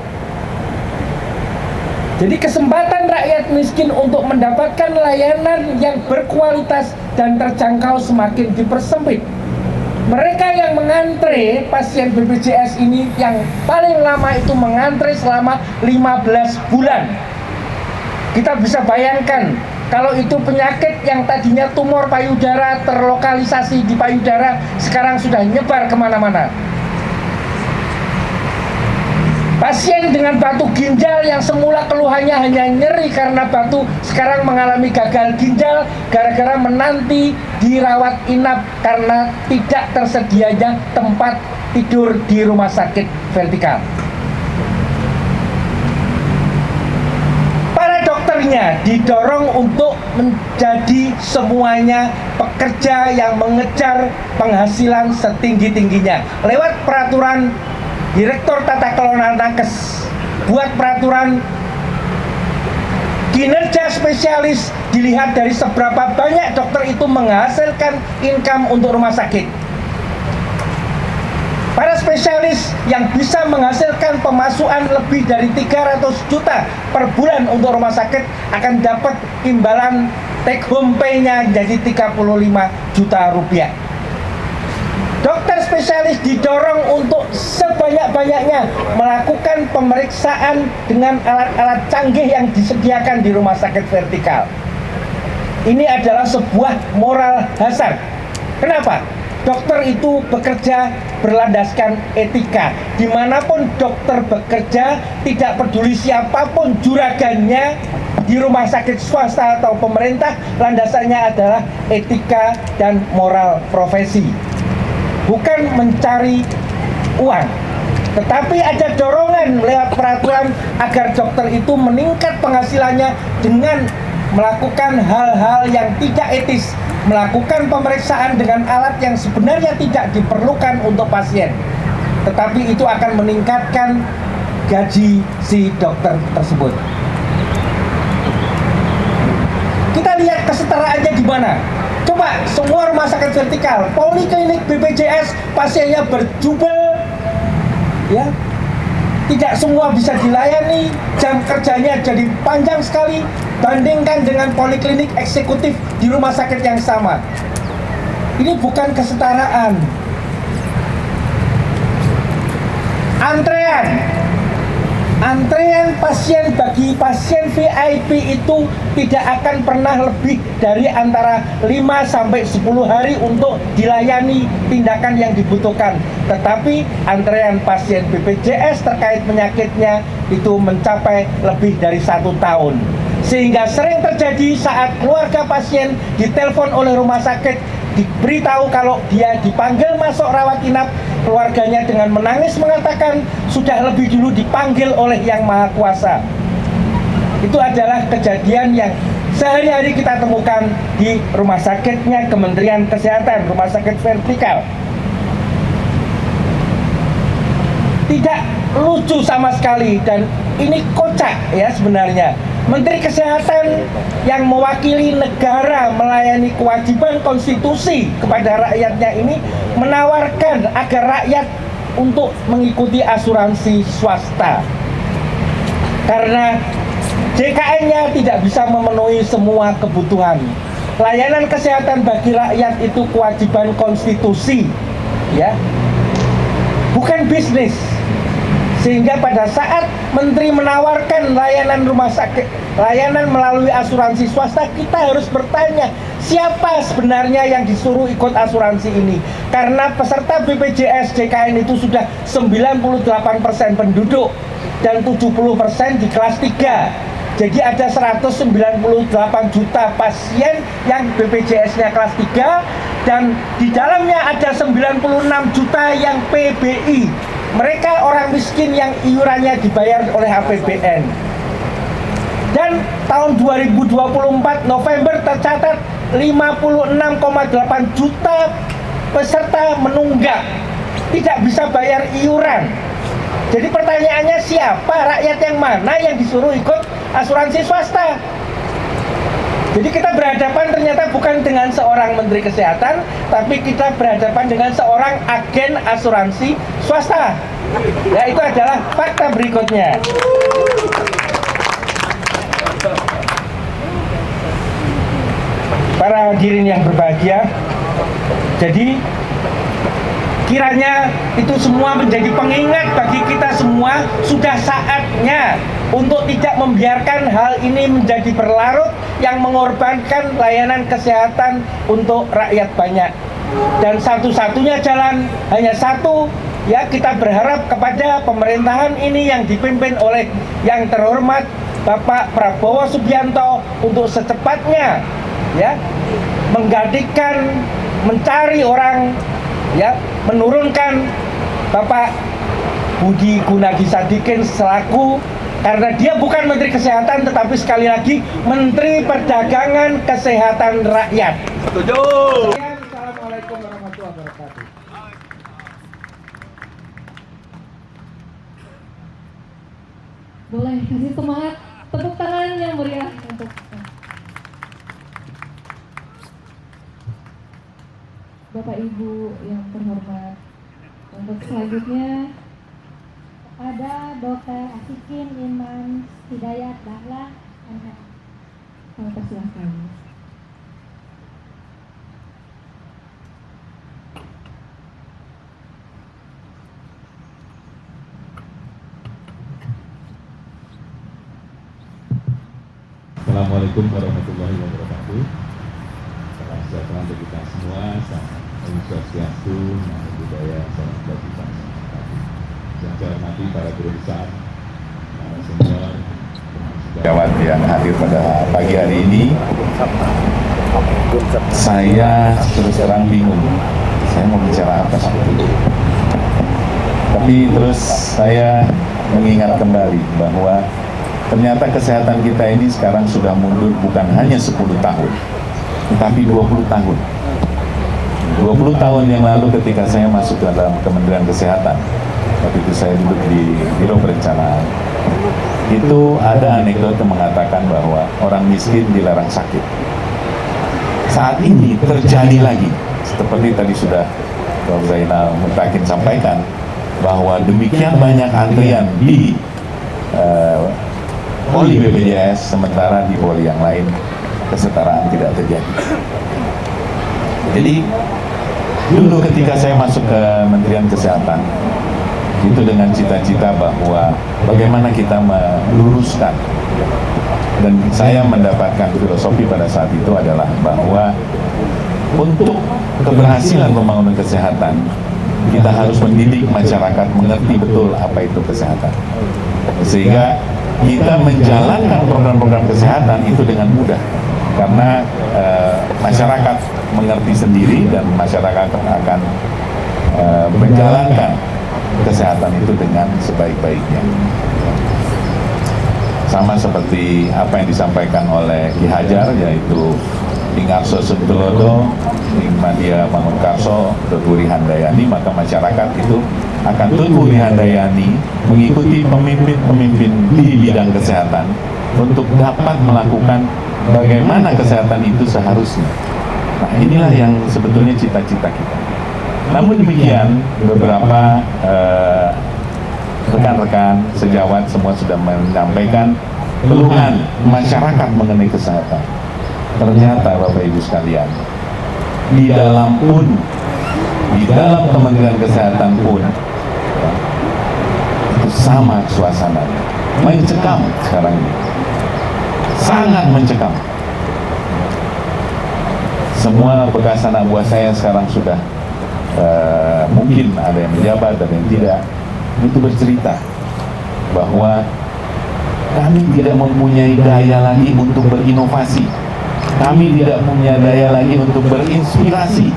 Jadi kesempatan rakyat miskin untuk mendapatkan layanan yang berkualitas dan terjangkau semakin dipersempit. Mereka yang mengantre pasien BPJS ini yang paling lama itu mengantre selama 15 bulan. Kita bisa bayangkan kalau itu penyakit yang tadinya tumor payudara terlokalisasi di payudara sekarang sudah nyebar kemana-mana. Pasien dengan batu ginjal yang semula keluhannya hanya nyeri karena batu sekarang mengalami gagal ginjal gara-gara menanti dirawat inap karena tidak tersedianya tempat tidur di rumah sakit vertikal. Para dokternya didorong untuk menjadi semuanya pekerja yang mengejar penghasilan setinggi-tingginya lewat peraturan Direktur Tata Kelola Nakes buat peraturan kinerja spesialis dilihat dari seberapa banyak dokter itu menghasilkan income untuk rumah sakit. Para spesialis yang bisa menghasilkan pemasukan lebih dari 300 juta per bulan untuk rumah sakit akan dapat imbalan take home pay-nya jadi 35 juta rupiah. Dokter spesialis didorong untuk sebanyak-banyaknya melakukan pemeriksaan dengan alat-alat canggih yang disediakan di rumah sakit vertikal. Ini adalah sebuah moral hazard. Kenapa? Dokter itu bekerja berlandaskan etika. Dimanapun dokter bekerja, tidak peduli siapapun juragannya, di rumah sakit swasta atau pemerintah, landasannya adalah etika dan moral profesi. Bukan mencari uang, tetapi ada dorongan lewat peraturan agar dokter itu meningkat penghasilannya dengan melakukan hal-hal yang tidak etis, melakukan pemeriksaan dengan alat yang sebenarnya tidak diperlukan untuk pasien, tetapi itu akan meningkatkan gaji si dokter tersebut. Kita lihat kesetaraannya di mana. Coba semua rumah sakit vertikal, poliklinik BPJS, pasiennya berjubel, ya, tidak semua bisa dilayani, jam kerjanya jadi panjang sekali. Bandingkan dengan poliklinik eksekutif di rumah sakit yang sama. Ini bukan kesetaraan. Antrean pasien bagi pasien VIP itu tidak akan pernah lebih dari antara 5-10 hari untuk dilayani tindakan yang dibutuhkan. Tetapi antrean pasien BPJS terkait penyakitnya itu mencapai lebih dari 1 tahun. Sehingga sering terjadi saat keluarga pasien ditelepon oleh rumah sakit, diberitahu kalau dia dipanggil masuk rawat inap, keluarganya dengan menangis mengatakan sudah lebih dulu dipanggil oleh Yang Maha Kuasa. Itu adalah kejadian yang sehari-hari kita temukan di rumah sakitnya Kementerian Kesehatan, rumah sakit vertikal. Tidak lucu sama sekali, dan ini kocak ya sebenarnya. Menteri Kesehatan yang mewakili negara melayani kewajiban konstitusi kepada rakyatnya ini menawarkan agar rakyat untuk mengikuti asuransi swasta. Karena JKN-nya tidak bisa memenuhi semua kebutuhan. Layanan kesehatan bagi rakyat itu kewajiban konstitusi, ya, bukan bisnis. Sehingga pada saat menteri menawarkan layanan rumah sakit, layanan melalui asuransi swasta, kita harus bertanya, siapa sebenarnya yang disuruh ikut asuransi ini? Karena peserta BPJS JKN itu sudah 98% penduduk dan 70% di kelas 3. Jadi ada 198 juta pasien yang BPJS-nya kelas 3, dan di dalamnya ada 96 juta yang PBI. Mereka orang miskin yang iurannya dibayar oleh APBN. Dan tahun 2024 November tercatat 56,8 juta peserta menunggak, tidak bisa bayar iuran. Jadi pertanyaannya, siapa, rakyat yang mana yang disuruh ikut asuransi swasta? Jadi kita berhadapan ternyata bukan dengan seorang menteri kesehatan, tapi kita berhadapan dengan seorang agen asuransi swasta. Ya, itu adalah fakta berikutnya. Para hadirin yang berbahagia, jadi kiranya itu semua menjadi pengingat bagi kita semua. Sudah saatnya untuk tidak membiarkan hal ini menjadi berlarut yang mengorbankan layanan kesehatan untuk rakyat banyak. Dan satu-satunya jalan hanya satu, ya, kita berharap kepada pemerintahan ini yang dipimpin oleh yang terhormat Bapak Prabowo Subianto untuk secepatnya, ya, menggantikan, mencari orang, ya, menurunkan Bapak Budi Gunadisadikin selaku, karena dia bukan Menteri Kesehatan tetapi sekali lagi Menteri Perdagangan Kesehatan Rakyat. Setuju. Assalamualaikum warahmatullahi wabarakatuh. Boleh kasih semangat, tepuk tangan yang meriah untuk Bapak Ibu yang terhormat. Untuk selanjutnya kepada Dr. Asikin Iman Hidayat Dahlan, MH. kami persilahkan. Assalamualaikum warahmatullahi wabarakatuh. Salam sejahtera untuk kita semua. Salam swastiastu, namo buddhaya, salam kebajikan. Yang saya hormati para guru besar, para senior, kawan yang hadir pada pagi hari ini. Saya terus terang bingung, saya mau bicara apa sebetulnya. Tapi terus saya mengingat kembali bahwa ternyata kesehatan kita ini sekarang sudah mundur bukan hanya 10 tahun, tetapi 20 tahun. 20 tahun yang lalu ketika saya masuk ke dalam Kementerian Kesehatan, waktu itu saya duduk di Biro Perencanaan, itu ada anekdote mengatakan bahwa orang miskin dilarang sakit. Saat ini terjadi lagi, seperti tadi sudah Prof. Zainal Mutakin sampaikan, bahwa demikian banyak antrian di poli BPJS, sementara di poli yang lain kesetaraan tidak terjadi. Jadi dulu ketika saya masuk ke Kementerian Kesehatan, itu dengan cita-cita bahwa bagaimana kita meluruskan, dan saya mendapatkan filosofi pada saat itu adalah bahwa untuk keberhasilan pembangunan kesehatan kita harus mendidik masyarakat mengerti betul apa itu kesehatan, sehingga kita menjalankan program-program kesehatan itu dengan mudah, karena masyarakat mengerti sendiri dan masyarakat akan menjalankan kesehatan itu dengan sebaik-baiknya. Sama seperti apa yang disampaikan oleh Ki Hajar, yaitu Ingarso Suntulodo, Madia Mangunkarso, Tuturi Handayani, maka masyarakat itu akan Tuturi Handayani mengikuti pemimpin-pemimpin di bidang kesehatan untuk dapat melakukan bagaimana kesehatan itu seharusnya. Nah, inilah yang sebetulnya cita-cita kita. Namun demikian, beberapa rekan-rekan sejawat semua sudah menyampaikan keluhan masyarakat mengenai kesehatan. Ternyata Bapak Ibu sekalian, di dalam Kementerian Kesehatan pun itu sama suasananya, mencekam sekarang ini, sangat mencekam. Semua bekas anak buah saya sekarang sudah mungkin ada yang menjabat, ada yang tidak, itu bercerita bahwa kami tidak mempunyai daya lagi untuk berinovasi, kami tidak punya daya lagi untuk berinspirasi,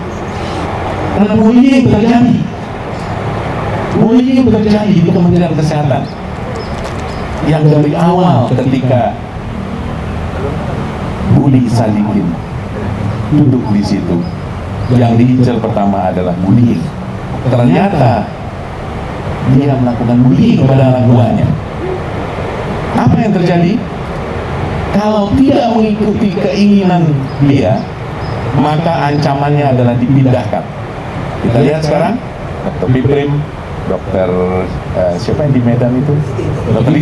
karena bullying terjadi di Kementerian Kesehatan yang dari awal ketika Budi Sadikin duduk di situ, yang diincar pertama adalah bullying. Ternyata dia melakukan bullying kepada anak buahnya. Apa yang terjadi? Kalau tidak mengikuti keinginan dia, maka ancamannya adalah dipindahkan. Kita lihat sekarang, Dr. Biprim, Dr. siapa yang di Medan itu? Dr.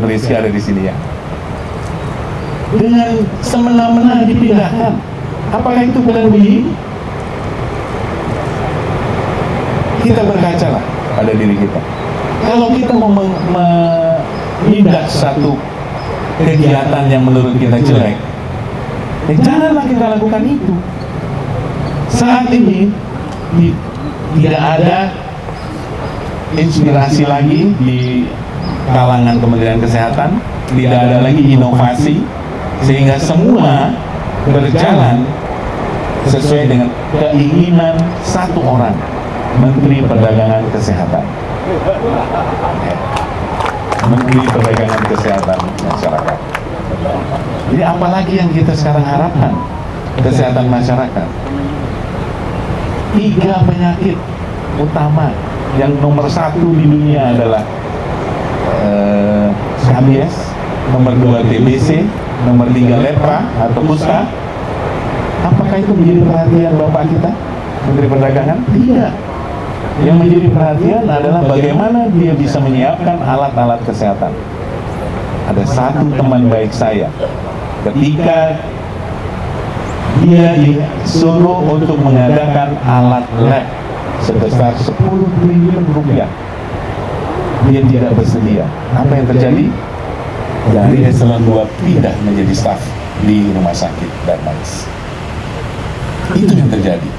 Rizky ada di sini ya. Dengan semena-mena dipindahkan. Apakah itu bukan bullying? Kita berkacalah pada diri kita. Kalau kita mau menindak satu kegiatan yang menurut kita jelek, janganlah kita lakukan itu. Saat ini tidak ada inspirasi lagi di kalangan Kementerian Kesehatan, tidak ada lagi inovasi, sehingga semua berjalan sesuai dengan keinginan satu orang, Menteri Perdagangan Kesehatan. Menteri Perdagangan Kesehatan Masyarakat. Jadi apalagi yang kita sekarang harapkan kesehatan masyarakat? 3 penyakit utama yang nomor 1 di dunia adalah rabies, nomor 2 TBC, nomor 3 lepra atau kusta. Apakah itu menjadi perhatian Bapak kita, Menteri Perdagangan? Tidak. Yang menjadi perhatian adalah bagaimana dia bisa menyiapkan alat-alat kesehatan. Ada satu teman baik saya, ketika dia disuruh untuk mengadakan alat lab sebesar 10 triliun rupiah, dia tidak bersedia. Apa yang terjadi? dari eselon 2 pindah menjadi staf di rumah sakit Darmais. Itu yang terjadi.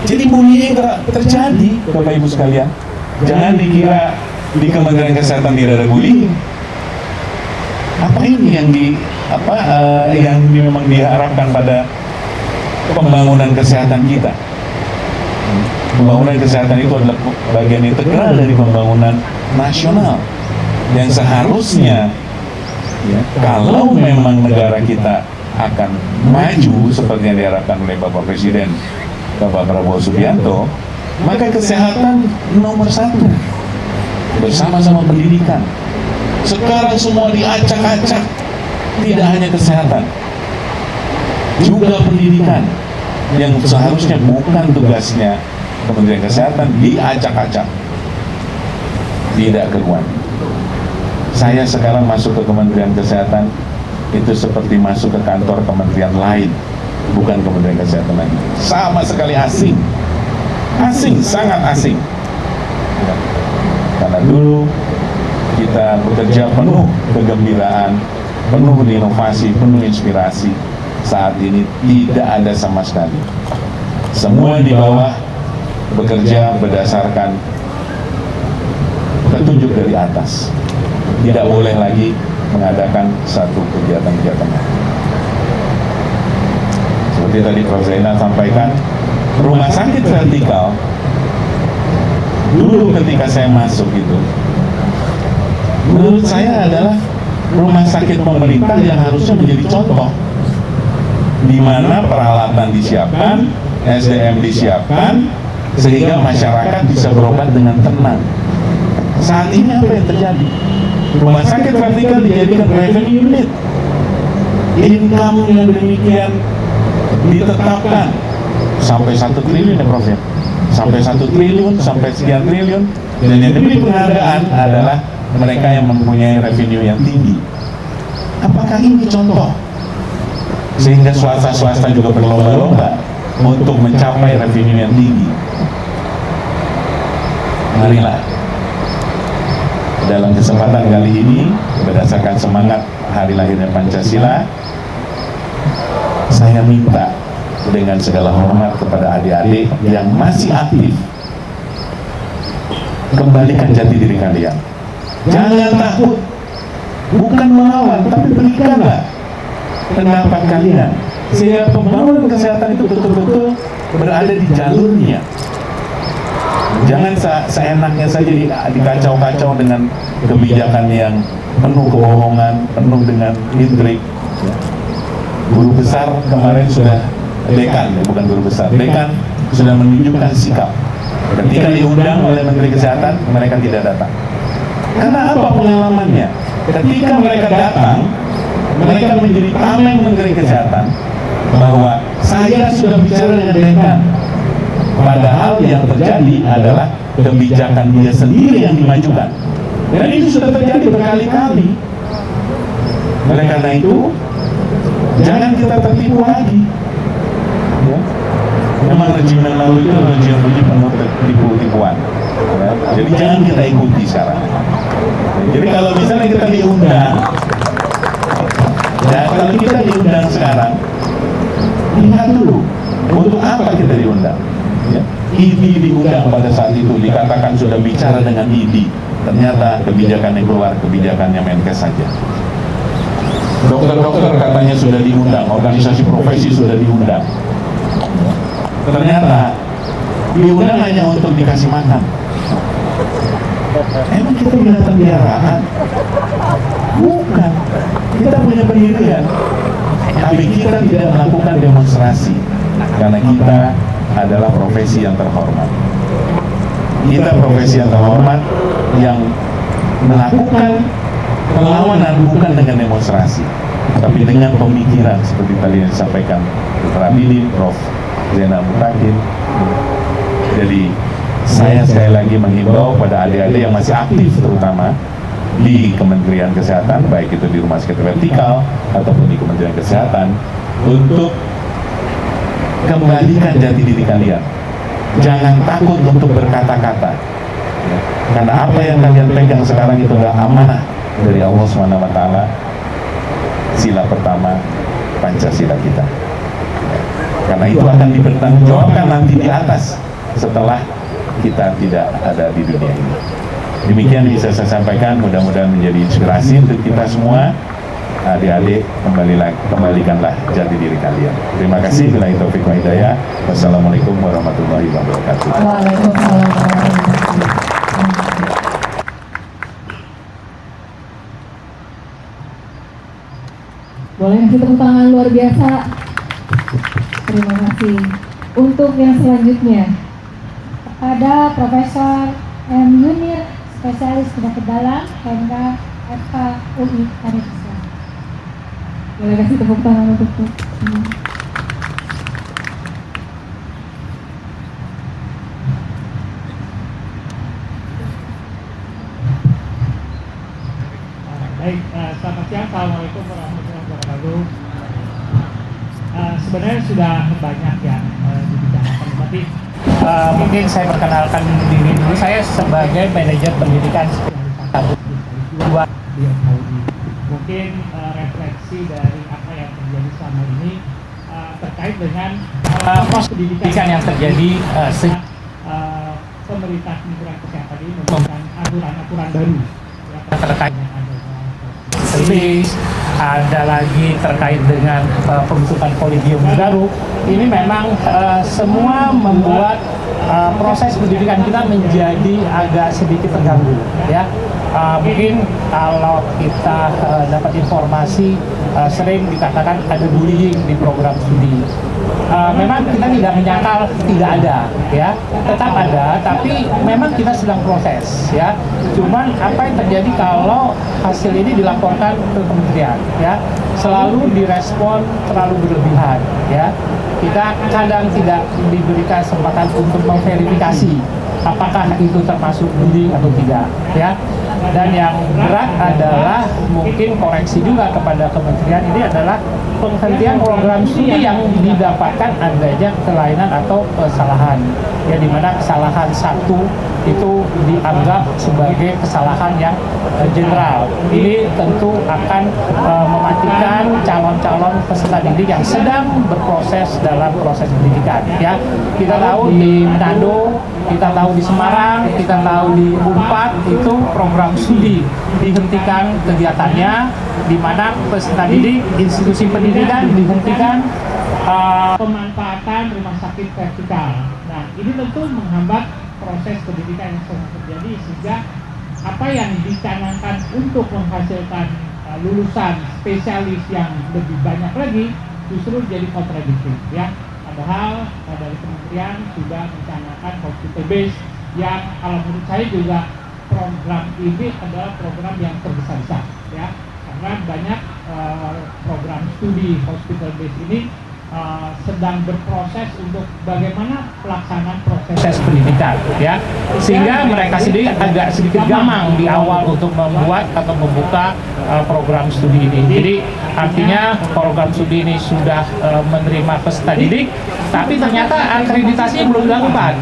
Jadi bullying terjadi, Bapak Ibu sekalian. Jangan dikira di Kementerian Kesehatan tidak ada bullying. Apa ini yang memang diharapkan pada pembangunan kesehatan kita? Pembangunan kesehatan itu adalah bagian integral dari pembangunan nasional yang seharusnya kalau memang negara kita akan maju seperti yang diharapkan oleh Bapak Presiden Bapak Prabowo Subianto, maka kesehatan nomor 1 bersama-sama pendidikan. Sekarang semua diacak-acak, tidak hanya kesehatan, juga pendidikan yang seharusnya bukan tugasnya Kementerian Kesehatan, diacak-acak, tidak keruan. Saya sekarang masuk ke Kementerian Kesehatan itu seperti masuk ke kantor kementerian lain, bukan Kementerian Kesehatan lagi. Sama sekali asing, sangat asing. Karena dulu kita bekerja penuh kegembiraan, penuh inovasi, penuh inspirasi. Saat ini tidak ada sama sekali. Semua di bawah bekerja berdasarkan petunjuk dari atas. Tidak boleh lagi mengadakan satu kegiatan-kegiatan. Seperti tadi Prof. Zainal sampaikan, rumah sakit vertikal dulu ketika saya masuk itu, menurut saya adalah rumah sakit pemerintah yang harusnya menjadi contoh, di mana peralatan disiapkan, SDM disiapkan, sehingga masyarakat bisa berobat dengan tenang. Saat ini apa yang terjadi? Rumah sakit vertikal dijadikan revenue unit, income yang demikian ditetapkan sampai 1 triliun ya Prof ya, sampai 1 triliun, sampai sekian triliun, dan yang diberi penghargaan adalah mereka yang mempunyai revenue yang tinggi. Apakah ini contoh? Sehingga swasta juga berlomba-lomba untuk mencapai revenue yang tinggi. Marilah dalam kesempatan kali ini, berdasarkan semangat hari lahirnya Pancasila, saya minta dengan segala hormat kepada adik-adik yang masih aktif, kembalikan jati diri kalian. Jangan takut, bukan melawan, tapi berikanlah pendapat kalian, sehingga pembangunan kesehatan itu betul-betul berada di jalurnya. Jangan seenaknya saja dikacau-kacau dengan kebijakan yang penuh kebohongan, penuh dengan intrik. Guru besar kemarin sudah, dekan, bukan guru besar, dekan sudah menunjukkan sikap. Ketika diundang oleh Menteri Kesehatan, mereka tidak datang. Karena apa pengalamannya? Ketika mereka datang, mereka menjadi tameng Menteri Kesehatan bahwa saya sudah bicara dengan dekan. Padahal yang terjadi adalah kebijakan dia sendiri yang dimajukan. Dan itu sudah terjadi berkali-kali. Oleh karena itu, jangan kita tertipu lagi. Ya. Memang rejim yang lalu itu rejim penuh tipu-tipuan. Ya. Jadi jangan kita ikuti sekarang. Jadi kalau misalnya kita diundang, ya kalau kita diundang sekarang, lihat dulu untuk apa kita diundang. Ya. ID diundang pada saat itu, dikatakan sudah bicara dengan ID, ternyata kebijakan yang keluar kebijakannya Menkes saja. Dokter-dokter katanya sudah diundang, organisasi profesi sudah diundang, ternyata diundang hanya untuk dikasih makan. Emang kita binatang piaraan? Bukan, kita punya pendirian, tapi kita tidak melakukan demonstrasi karena kita adalah profesi yang terhormat. Kita profesi yang terhormat yang melakukan perlawanan bukan dengan demonstrasi, tapi dengan pemikiran seperti tadi yang disampaikan Dr. Abidin, Prof. Zainal Mutakin. Jadi saya sekali lagi menghimbau pada adik-adik yang masih aktif, terutama di Kementerian Kesehatan, baik itu di rumah sakit vertikal ataupun di Kementerian Kesehatan, untuk kembalikan jati diri kalian. Jangan takut untuk berkata-kata, karena apa yang kalian pegang sekarang itu adalah amanah dari Allah SWT, sila pertama Pancasila kita. Karena itu akan dipertanggungjawabkan nanti di atas setelah kita tidak ada di dunia ini. Demikian bisa saya sampaikan, mudah-mudahan menjadi inspirasi untuk kita semua. Adik-adik, kembalikanlah jati diri kalian. Terima kasih. Billahi taufiq wa hidayah. Wassalamualaikum warahmatullahi wabarakatuh. Waalaikumsalam. Boleh kasih tepuk tangan luar biasa. Terima kasih. Untuk yang selanjutnya, Kepada Profesor M. Yunir, spesialis penyakit dalam, PMK FK UI Indonesia. boleh kasih tepuk tangan untuk Baik, selamat siang. Assalamualaikum warahmatullahi wabarakatuh. Sebenarnya sudah banyak yang dibicarakan, tapi mungkin saya perkenalkan diri dulu. Saya sebagai manajer pendidikan dua di FKUI. Mungkin refleksi dari apa yang terjadi selama ini terkait dengan proses pendidikan yang terjadi sejak pemerintah Kementerian Kesehatan ini memberikan aturan-aturan baru terkait ada lagi terkait dengan pembentukan kolegium baru. Ini memang semua membuat proses pendidikan kita menjadi agak sedikit terganggu, ya. Mungkin kalau kita dapat informasi sering dikatakan ada bullying di program studi. Memang kita tidak menyangkal tidak ada, ya, tetap ada, tapi memang kita sedang proses, ya. Cuman apa yang terjadi kalau hasil ini dilaporkan ke kementerian, ya, selalu direspon terlalu berlebihan, ya. Kita kadang tidak diberikan kesempatan untuk memverifikasi apakah itu termasuk bullying atau tidak, ya. Dan yang berat adalah mungkin koreksi juga kepada kementerian, ini adalah penghentian program studi yang didapatkan adanya kelainan atau kesalahan, ya, di mana kesalahan satu itu dianggap sebagai kesalahan yang general. Ini tentu akan mematikan calon-calon peserta didik yang sedang berproses dalam proses pendidikan, ya. Kita tahu di Manado, kita tahu di Semarang, kita tahu di Unpad itu program studi dihentikan kegiatannya, di mana peserta didik, institusi pendidikan dihentikan pemanfaatan rumah sakit vertikal. Nah, ini tentu menghambat proses pendidikan yang sedang terjadi, sehingga apa yang dicanangkan untuk menghasilkan lulusan spesialis yang lebih banyak lagi justru jadi kontradiktif, ya. Padahal dari kementerian sudah mencanangkan hospital base yang kalau menurut saya juga program ini adalah program yang terbesar-besar, ya, karena banyak program studi hospital base ini sedang berproses untuk bagaimana pelaksanaan proses pendidikan, ya, sehingga mereka sendiri agak sedikit gamang di awal untuk membuat atau membuka program studi ini. Jadi artinya program studi ini sudah menerima peserta didik, tapi ternyata akreditasinya belum dilakukan,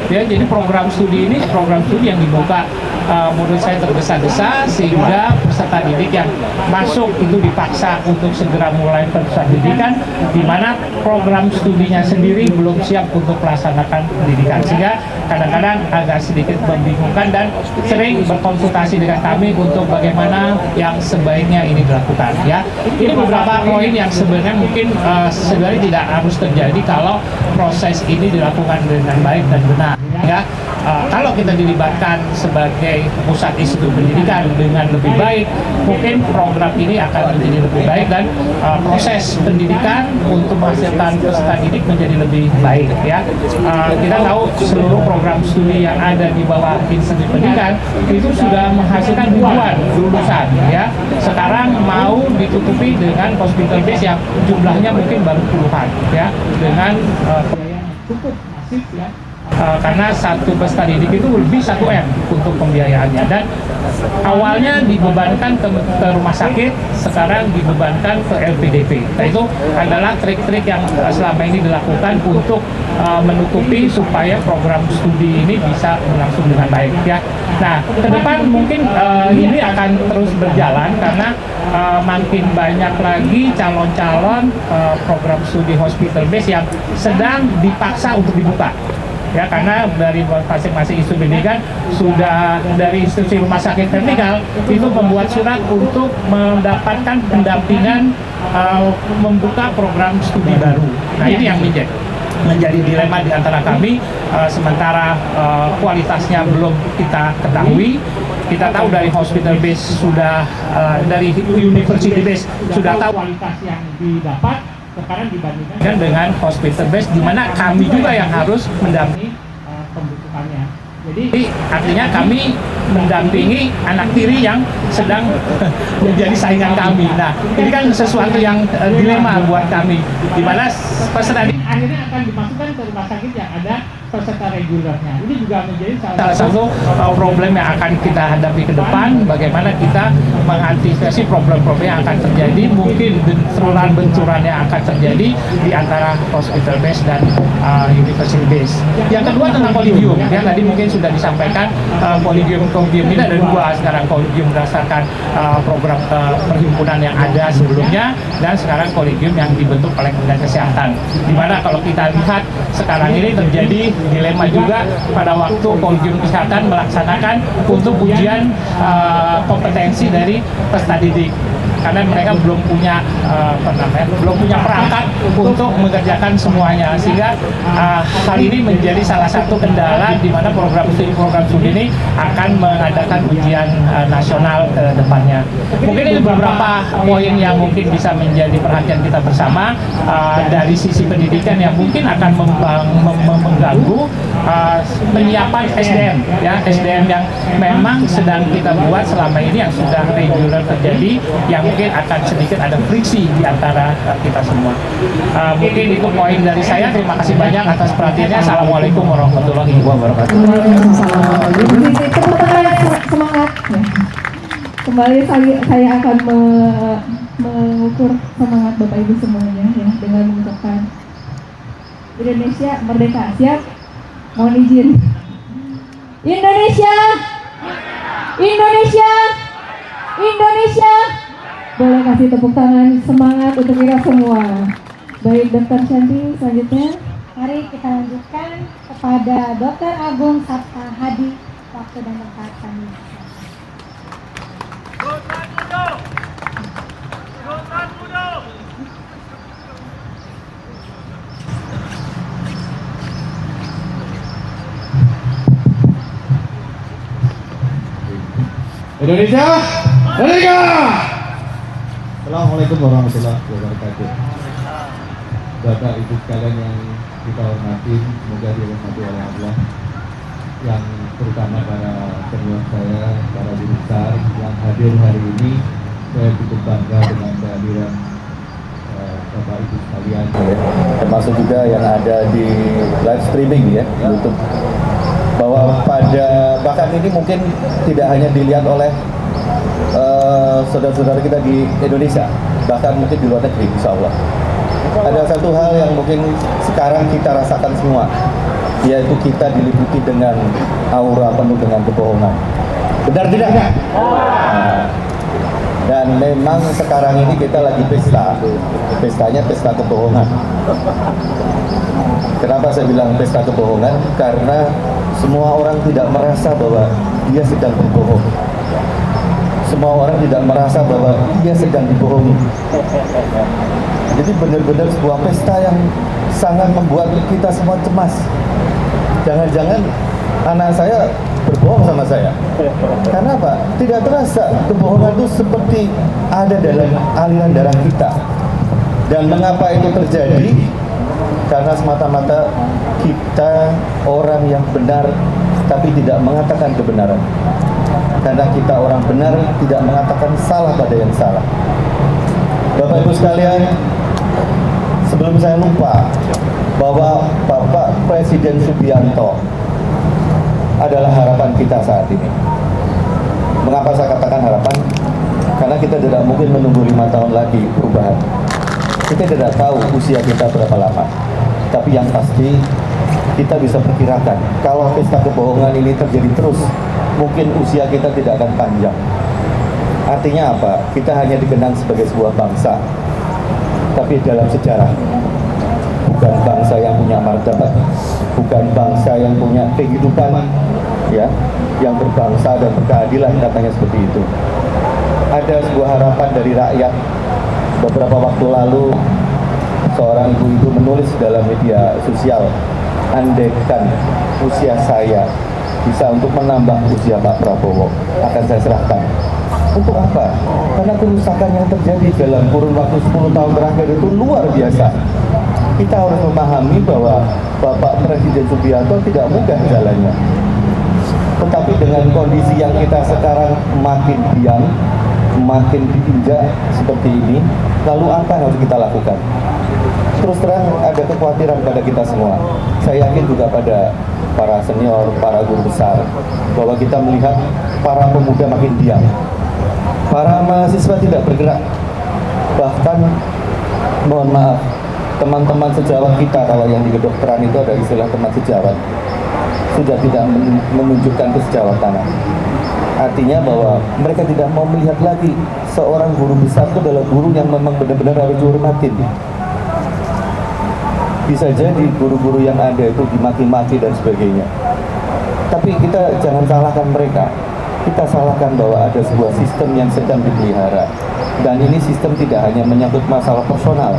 ya. Jadi program studi ini program studi yang dibuka menurut saya tergesa-gesa, sehingga peserta didik yang masuk itu dipaksa untuk segera mulai proses pendidikan, di mana program studinya sendiri belum siap untuk melaksanakan pendidikan, sehingga kadang-kadang agak sedikit membingungkan dan sering berkonsultasi dengan kami untuk bagaimana yang sebaiknya ini dilakukan, ya. Ini beberapa poin yang sebenarnya mungkin sebenarnya tidak harus terjadi kalau proses ini dilakukan dengan baik dan benar, ya. Kalau kita dilibatkan sebagai pusat institut pendidikan dengan lebih baik, mungkin program ini akan menjadi lebih baik dan proses pendidikan untuk menghasilkan peserta didik menjadi lebih baik, ya. Kita tahu seluruh program studi yang ada di bawah institut pendidikan itu sudah menghasilkan ribuan lulusan, ya. Sekarang mau ditutupi dengan hospital base yang jumlahnya mungkin baru puluhan, ya, dengan biaya yang cukup masif, ya. karena satu peserta didik itu lebih 1 M untuk pembiayaannya, dan awalnya dibebankan ke rumah sakit, sekarang dibebankan ke LPDP. Nah, itu adalah trik-trik yang selama ini dilakukan untuk menutupi supaya program studi ini bisa berlangsung dengan baik ya. Nah, ke depan mungkin ini akan terus berjalan karena makin banyak lagi calon-calon program studi hospital base yang sedang dipaksa untuk dibuka. Ya, karena dari masing-masing institusi pendidikan sudah dari institusi rumah sakit vertikal itu membuat surat untuk mendapatkan pendampingan membuka program studi baru. Nah, ini yang menjadi dilema di antara kami, sementara kualitasnya belum kita ketahui. Kita tahu dari hospital base sudah, dari university base sudah tahu kualitas yang didapat, sekarang dibandingkan dengan hospital base, di mana kami juga yang harus mendampingi pembukuannya. Jadi artinya kami mendampingi anak tiri yang sedang menjadi saingan kami. Nah, ini kan sesuatu yang dilema buat kami, di mana peserta didik akhirnya akan dimasukkan ke rumah sakit yang ada peserta regulernya. Ini juga menjadi salah satu problem yang akan kita hadapi ke depan, bagaimana kita mengantisipasi problem-problem yang akan terjadi, mungkin benturan-benturan yang akan terjadi di antara hospital base dan university base. Yang kedua tentang kolegium, ya tadi mungkin sudah disampaikan, kolegium ini ada 2 sekarang, kolegium berdasarkan program perhimpunan yang ada sebelumnya, dan sekarang kolegium yang dibentuk oleh Kementerian Kesehatan. Dimana kalau kita lihat sekarang ini terjadi dilema juga pada waktu kolegium kesehatan melaksanakan untuk ujian kompetensi dari peserta didik, karena mereka belum punya perangkat untuk mengerjakan semuanya, sehingga hal ini menjadi salah satu kendala di mana program studi ini akan mengadakan ujian nasional ke depannya. Mungkin ini beberapa poin yang mungkin bisa menjadi perhatian kita bersama dari sisi pendidikan yang mungkin akan mengganggu penyiapan SDM, ya SDM yang memang sedang kita buat selama ini yang sudah reguler terjadi, yang mungkin akan sedikit ada friksi di antara kita semua. Mungkin itu poin dari saya. Terima kasih banyak atas perhatiannya. Assalamualaikum warahmatullahi wabarakatuh. Semangat. Kembali saya akan mengukur semangat Bapak Ibu semuanya ya dengan mengucapkan Indonesia merdeka. Siap? Mohon izin. Indonesia, Indonesia, Indonesia. Boleh kasih tepuk tangan semangat untuk kita semua. Baik, Dr. Shanti, selanjutnya. Mari kita lanjutkan kepada Dr. Agung Sabta Hadi. Waktu dan tempat kami. Indonesia merdeka! Assalamualaikum warahmatullahi wabarakatuh. Bapak Ibu sekalian yang kita hormati, semoga dirahmati oleh Allah, yang terutama para senior saya, para guru besar yang hadir hari ini. Saya cukup bangga dengan kehadiran Bapak Ibu sekalian, termasuk juga yang ada di live streaming ya, YouTube, bahwa bahkan ini mungkin tidak hanya dilihat oleh saudara-saudara kita di Indonesia, bahkan mungkin di luar negeri, insya Allah. Ada satu hal yang mungkin sekarang kita rasakan semua, yaitu kita diliputi dengan aura penuh dengan kebohongan. Benar tidak? Dan memang sekarang ini kita lagi pestanya pesta kebohongan. Kenapa saya bilang pesta kebohongan? Karena semua orang tidak merasa bahwa dia sedang berbohong. Semua orang tidak merasa bahwa dia sedang dibohongi. Jadi benar-benar sebuah pesta yang sangat membuat kita semua cemas. Jangan-jangan anak saya berbohong sama saya. Karena apa? Tidak terasa kebohongan itu seperti ada dalam aliran darah kita. Dan mengapa itu terjadi? Karena semata-mata kita orang yang benar tapi tidak mengatakan kebenaran. Karena kita orang benar tidak mengatakan salah pada yang salah. Bapak Ibu sekalian, sebelum saya lupa, bahwa Bapak Presiden Subianto adalah harapan kita saat ini. Mengapa saya katakan harapan? Karena kita tidak mungkin menunggu 5 tahun lagi perubahan. Kita tidak tahu usia kita berapa lama. Tapi yang pasti kita bisa perkirakan kalau pesta kebohongan ini terjadi terus, mungkin usia kita tidak akan panjang. Artinya apa? Kita hanya dikenang sebagai sebuah bangsa, tapi dalam sejarah bukan bangsa yang punya martabat, bukan bangsa yang punya kehidupan, ya, yang berbangsa dan berkeadilan, katanya seperti itu. Ada sebuah harapan dari rakyat. Beberapa waktu lalu seorang ibu-ibu menulis dalam media sosial, andaikan usia saya bisa untuk menambah usia Pak Prabowo, akan saya serahkan. Untuk apa? Karena kerusakan yang terjadi dalam kurun waktu 10 tahun terakhir itu luar biasa. Kita harus memahami bahwa Bapak Presiden Subianto tidak mudah jalannya. Tetapi dengan kondisi yang kita sekarang makin diam, makin diinjak seperti ini, lalu apa yang harus kita lakukan? Terus terang ada kekhawatiran pada kita semua. Saya yakin juga pada para senior, para guru besar, bahwa kita melihat para pemuda makin diam. Para mahasiswa tidak bergerak. Bahkan, mohon maaf, teman-teman sejawat kita, kalau yang di kedokteran itu ada istilah teman sejawat, sudah tidak menunjukkan kesejawatan. Artinya bahwa mereka tidak mau melihat lagi seorang guru besar itu adalah guru yang memang benar-benar harus dihormatin. Bisa jadi guru-guru yang ada itu dimaki-maki dan sebagainya. Tapi kita jangan salahkan mereka. Kita salahkan bahwa ada sebuah sistem yang sedang dipelihara. Dan ini sistem tidak hanya menyangkut masalah personal.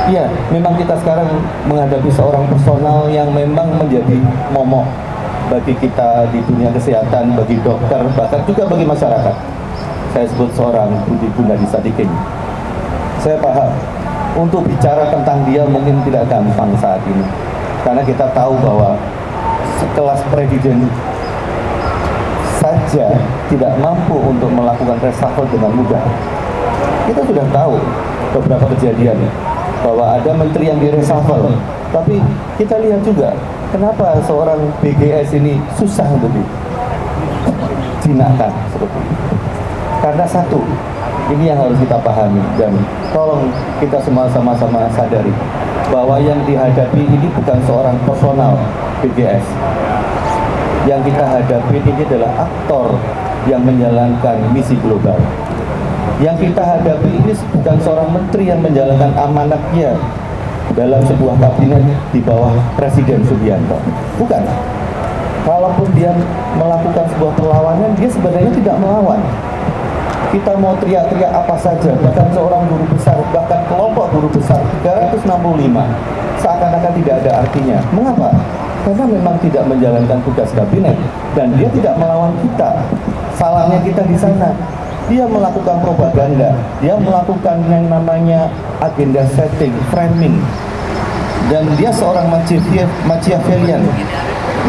Ya, memang kita sekarang menghadapi seorang personal yang memang menjadi momok bagi kita di dunia kesehatan, bagi dokter, bahkan juga bagi masyarakat. Saya sebut seorang Budi Gunadisadikin. Saya paham, untuk bicara tentang dia mungkin tidak gampang saat ini. Karena kita tahu bahwa sekelas presiden saja tidak mampu untuk melakukan reshuffle dengan mudah. Kita sudah tahu beberapa kejadian bahwa ada menteri yang di-reshuffle, tapi kita lihat juga kenapa seorang BGS ini susah untuk dijinakkan seperti itu. Karena satu, ini yang harus kita pahami, dan tolong kita semua sama-sama sadari bahwa yang dihadapi ini bukan seorang personal BGS. Yang kita hadapi ini adalah aktor yang menjalankan misi global. Yang kita hadapi ini bukan seorang menteri yang menjalankan amanatnya dalam sebuah kabinet di bawah Presiden Subianto. Bukan. Kalaupun dia melakukan sebuah perlawanan, dia sebenarnya tidak melawan. Kita mau teriak-teriak apa saja, bahkan seorang guru besar, bahkan kelompok guru besar 365, seakan-akan tidak ada artinya. Mengapa? Karena memang tidak menjalankan tugas kabinet, dan dia tidak melawan kita. Salahnya kita di sana. Dia melakukan propaganda, dia melakukan yang namanya agenda setting, framing, dan dia seorang Machiavellian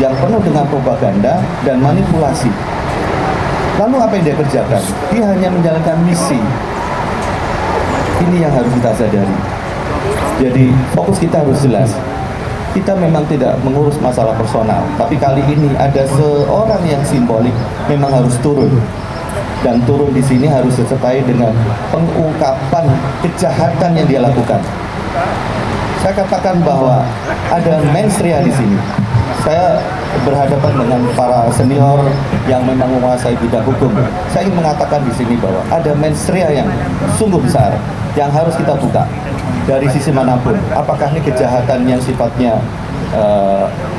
yang penuh dengan propaganda dan manipulasi. Lalu apa yang dia kerjakan? Dia hanya menjalankan misi. Ini yang harus kita sadari. Jadi fokus kita harus jelas. Kita memang tidak mengurus masalah personal, tapi kali ini ada seorang yang simbolik memang harus turun. Dan turun di sini harus disertai dengan pengungkapan kejahatan yang dia lakukan. Saya katakan bahwa ada mensrea di sini. Saya berhadapan dengan para senior yang memang menguasai bidang hukum. Saya ingin mengatakan di sini bahwa ada mensrea yang sungguh besar yang harus kita buka dari sisi manapun. Apakah ini kejahatan yang sifatnya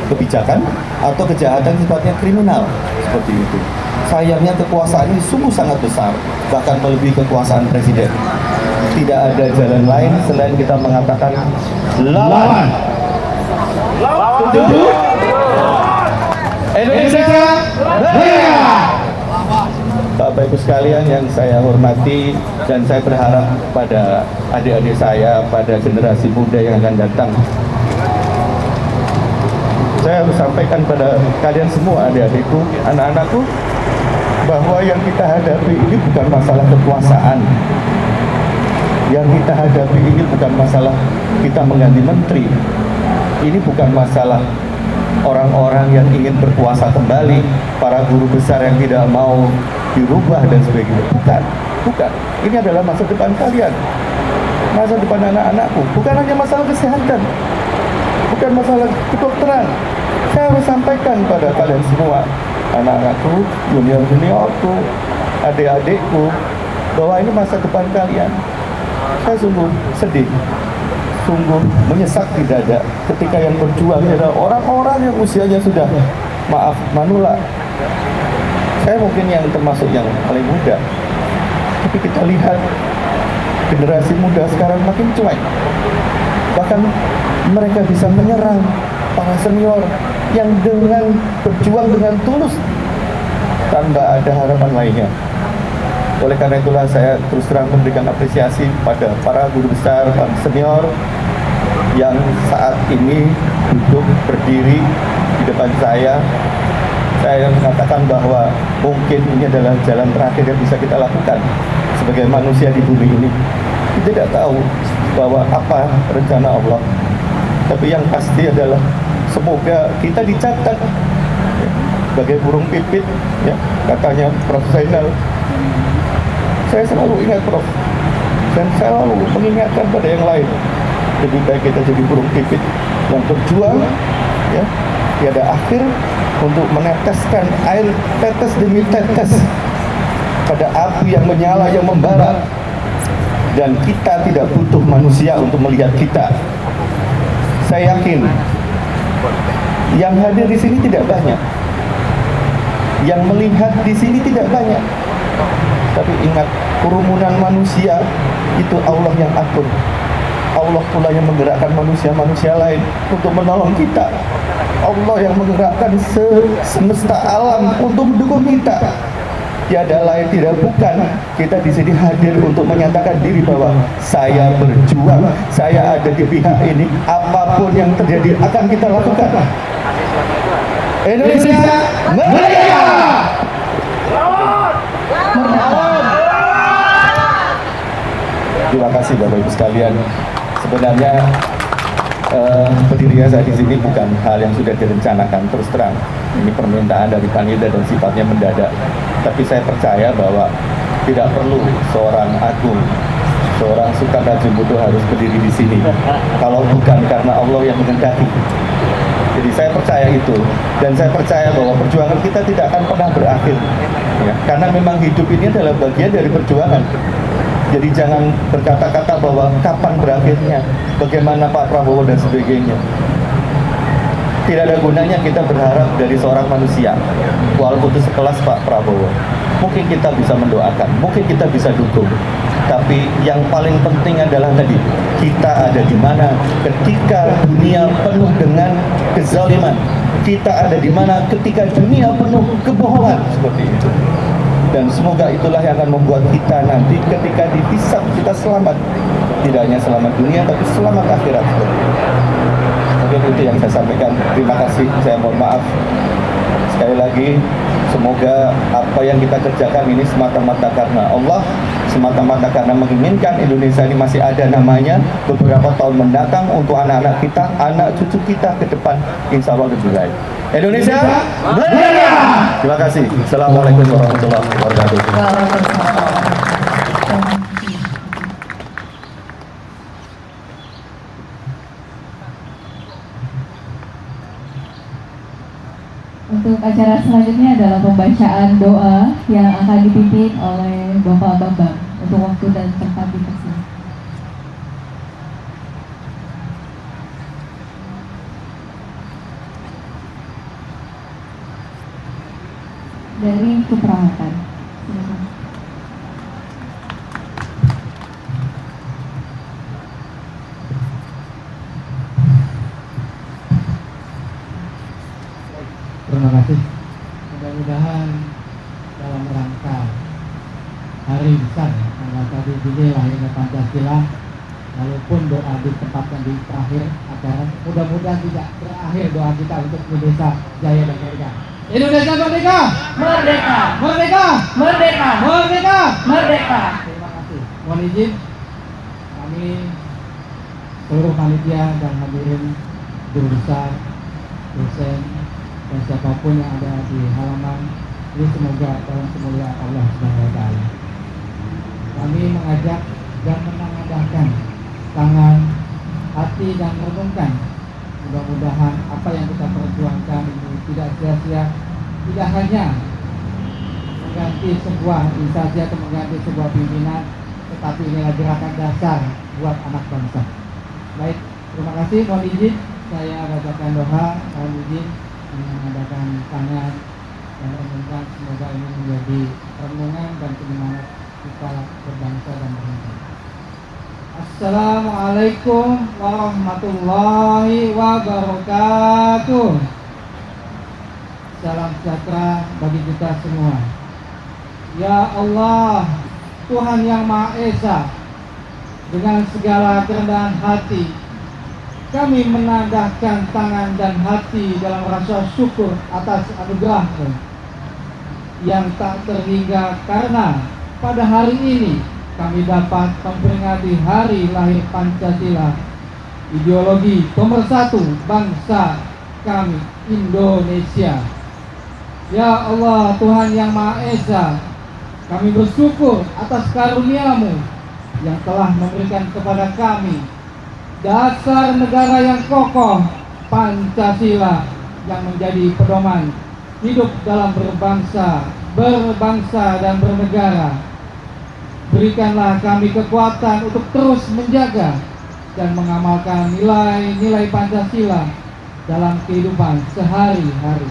kebijakan atau kejahatan sifatnya kriminal seperti itu. Sayangnya kekuasaan ini sungguh sangat besar, bahkan melebihi kekuasaan presiden. Tidak ada jalan lain selain kita mengatakan lawan. Setuju? Indonesia Raya. Bapak Ibu sekalian yang saya hormati, dan saya berharap pada adik-adik saya, pada generasi muda yang akan datang, saya harus sampaikan pada kalian semua, adik-adikku, anak-anakku, bahwa yang kita hadapi ini bukan masalah kekuasaan. Yang kita hadapi ini bukan masalah kita mengganti menteri. Ini bukan masalah orang-orang yang ingin berkuasa kembali, para guru besar yang tidak mau dirubah dan sebagainya. Bukan. Ini adalah masa depan kalian, masa depan anak-anakku. Bukan hanya masalah kesehatan, bukan masalah kedokteran. Saya harus sampaikan pada kalian semua, anak-anakku, junior-juniorku, adik-adikku, bahwa ini masa depan kalian. Saya sungguh sedih, sungguh menyesak di dada ketika yang berjuang adalah orang-orang yang usianya sudah, maaf, manula. Saya mungkin yang termasuk yang paling muda, tapi kita lihat generasi muda sekarang makin cuek. Bahkan mereka bisa menyerang para senior yang dengan berjuang dengan tulus tanpa ada harapan lainnya. Oleh karena itulah saya terus terang memberikan apresiasi pada para guru besar, para senior yang saat ini duduk berdiri di depan saya. Saya mengatakan bahwa mungkin ini adalah jalan terakhir yang bisa kita lakukan sebagai manusia di bumi ini. Kita tidak tahu bahwa apa rencana Allah, tapi yang pasti adalah semoga kita dicatat sebagai burung pipit, ya, katanya Prof. Zainal. Saya selalu ingat Prof, dan saya selalu mengingatkan pada yang lain, lebih baik kita jadi burung pipit yang berjuang, ya, tiada akhir untuk meneteskan air tetes demi tetes pada api yang menyala, yang membara. Dan kita tidak butuh manusia untuk melihat kita. Saya yakin yang hadir di sini tidak banyak, yang melihat di sini tidak banyak. Tapi ingat, kerumunan manusia itu Allah yang atur. Allah pula yang menggerakkan manusia-manusia lain untuk menolong kita. Allah yang menggerakkan semesta alam untuk mendukung kita. Tiada lain, tidak bukan. Kita di sini hadir untuk menyatakan diri bahwa saya berjuang, saya ada di pihak ini. Apapun yang terjadi akan kita lakukan. Indonesia merdeka! Terima kasih Bapak Ibu sekalian. Sebenarnya berdirinya saya di sini bukan hal yang sudah direncanakan, terus terang. Ini permintaan dari panitia dan sifatnya mendadak. Tapi saya percaya bahwa tidak perlu seorang agung, seorang Sultan Hajimudin harus berdiri di sini kalau bukan karena Allah yang menghendaki. Jadi saya percaya itu, dan saya percaya bahwa perjuangan kita tidak akan pernah berakhir, ya, karena memang hidup ini adalah bagian dari perjuangan. Jadi jangan berkata-kata bahwa kapan berakhirnya, bagaimana Pak Prabowo dan sebagainya. Tidak ada gunanya kita berharap dari seorang manusia, walaupun itu sekelas Pak Prabowo. Mungkin kita bisa mendoakan, mungkin kita bisa dukung, tapi yang paling penting adalah tadi, kita ada di mana ketika dunia penuh dengan kezaliman, kita ada di mana ketika dunia penuh kebohongan, seperti itu. Dan semoga itulah yang akan membuat kita nanti ketika dihisab kita selamat, tidak hanya selamat dunia tapi selamat akhirat. Mungkin itu yang saya sampaikan. Terima kasih, saya mohon maaf sekali lagi. Semoga apa yang kita kerjakan ini semata-mata karena Allah, semata-mata karena menginginkan Indonesia ini masih ada namanya beberapa tahun mendatang untuk anak-anak kita, anak cucu kita ke depan, insya Allah lebih baik. Indonesia merdeka! Terima kasih. Assalamualaikum warahmatullahi wabarakatuh. Untuk acara selanjutnya adalah pembacaan doa yang akan dipimpin oleh Bapak Bambang. Untuk waktu dan tempat dipersilakan. Dari keperawatan. Silakan. Terima kasih. Mudah-mudahan dalam rangka hari besar tanggal 1 Juli lahirnya Pancasila, walaupun doa ditempatkan di terakhir acara, mudah-mudahan tidak berakhir doa kita untuk Indonesia jaya dan merdeka. Indonesia merdeka! Merdeka! Merdeka! Merdeka! Merdeka! Merdeka! Terima kasih. Mohon izin kami seluruh panitia dan hadirin guru besar, dosen, dan siapapun yang ada di halaman ini, semoga dalam kemuliaan Allah Subhanahu wa Ta'ala. Kami mengajak dan menengadahkan tangan, hati, dan merenungkan. Mudah-mudahan apa yang kita perjuangkan ini tidak sia-sia, tidak hanya mengganti sebuah instansi atau mengganti sebuah pimpinan, tetapi inilah gerakan dasar buat anak bangsa. Baik, terima kasih. Mohon izin saya bacakan doa, mohon izin mengadakan tangan dan renungkan, semoga ini menjadi renungan dan penyemangat kita berbangsa dan bernegara. Assalamualaikum warahmatullahi wabarakatuh. Salam sejahtera bagi kita semua. Ya Allah, Tuhan yang Maha Esa, dengan segala kerendahan hati kami menadahkan tangan dan hati dalam rasa syukur atas anugerah-Mu yang tak terhingga, karena pada hari ini kami dapat memperingati hari lahir Pancasila, ideologi pemersatu bangsa kami Indonesia. Ya Allah, Tuhan yang Maha Esa, kami bersyukur atas karunia-Mu yang telah memberikan kepada kami dasar negara yang kokoh, Pancasila, yang menjadi pedoman hidup dalam berbangsa dan bernegara. Berikanlah kami kekuatan untuk terus menjaga dan mengamalkan nilai-nilai Pancasila dalam kehidupan sehari-hari.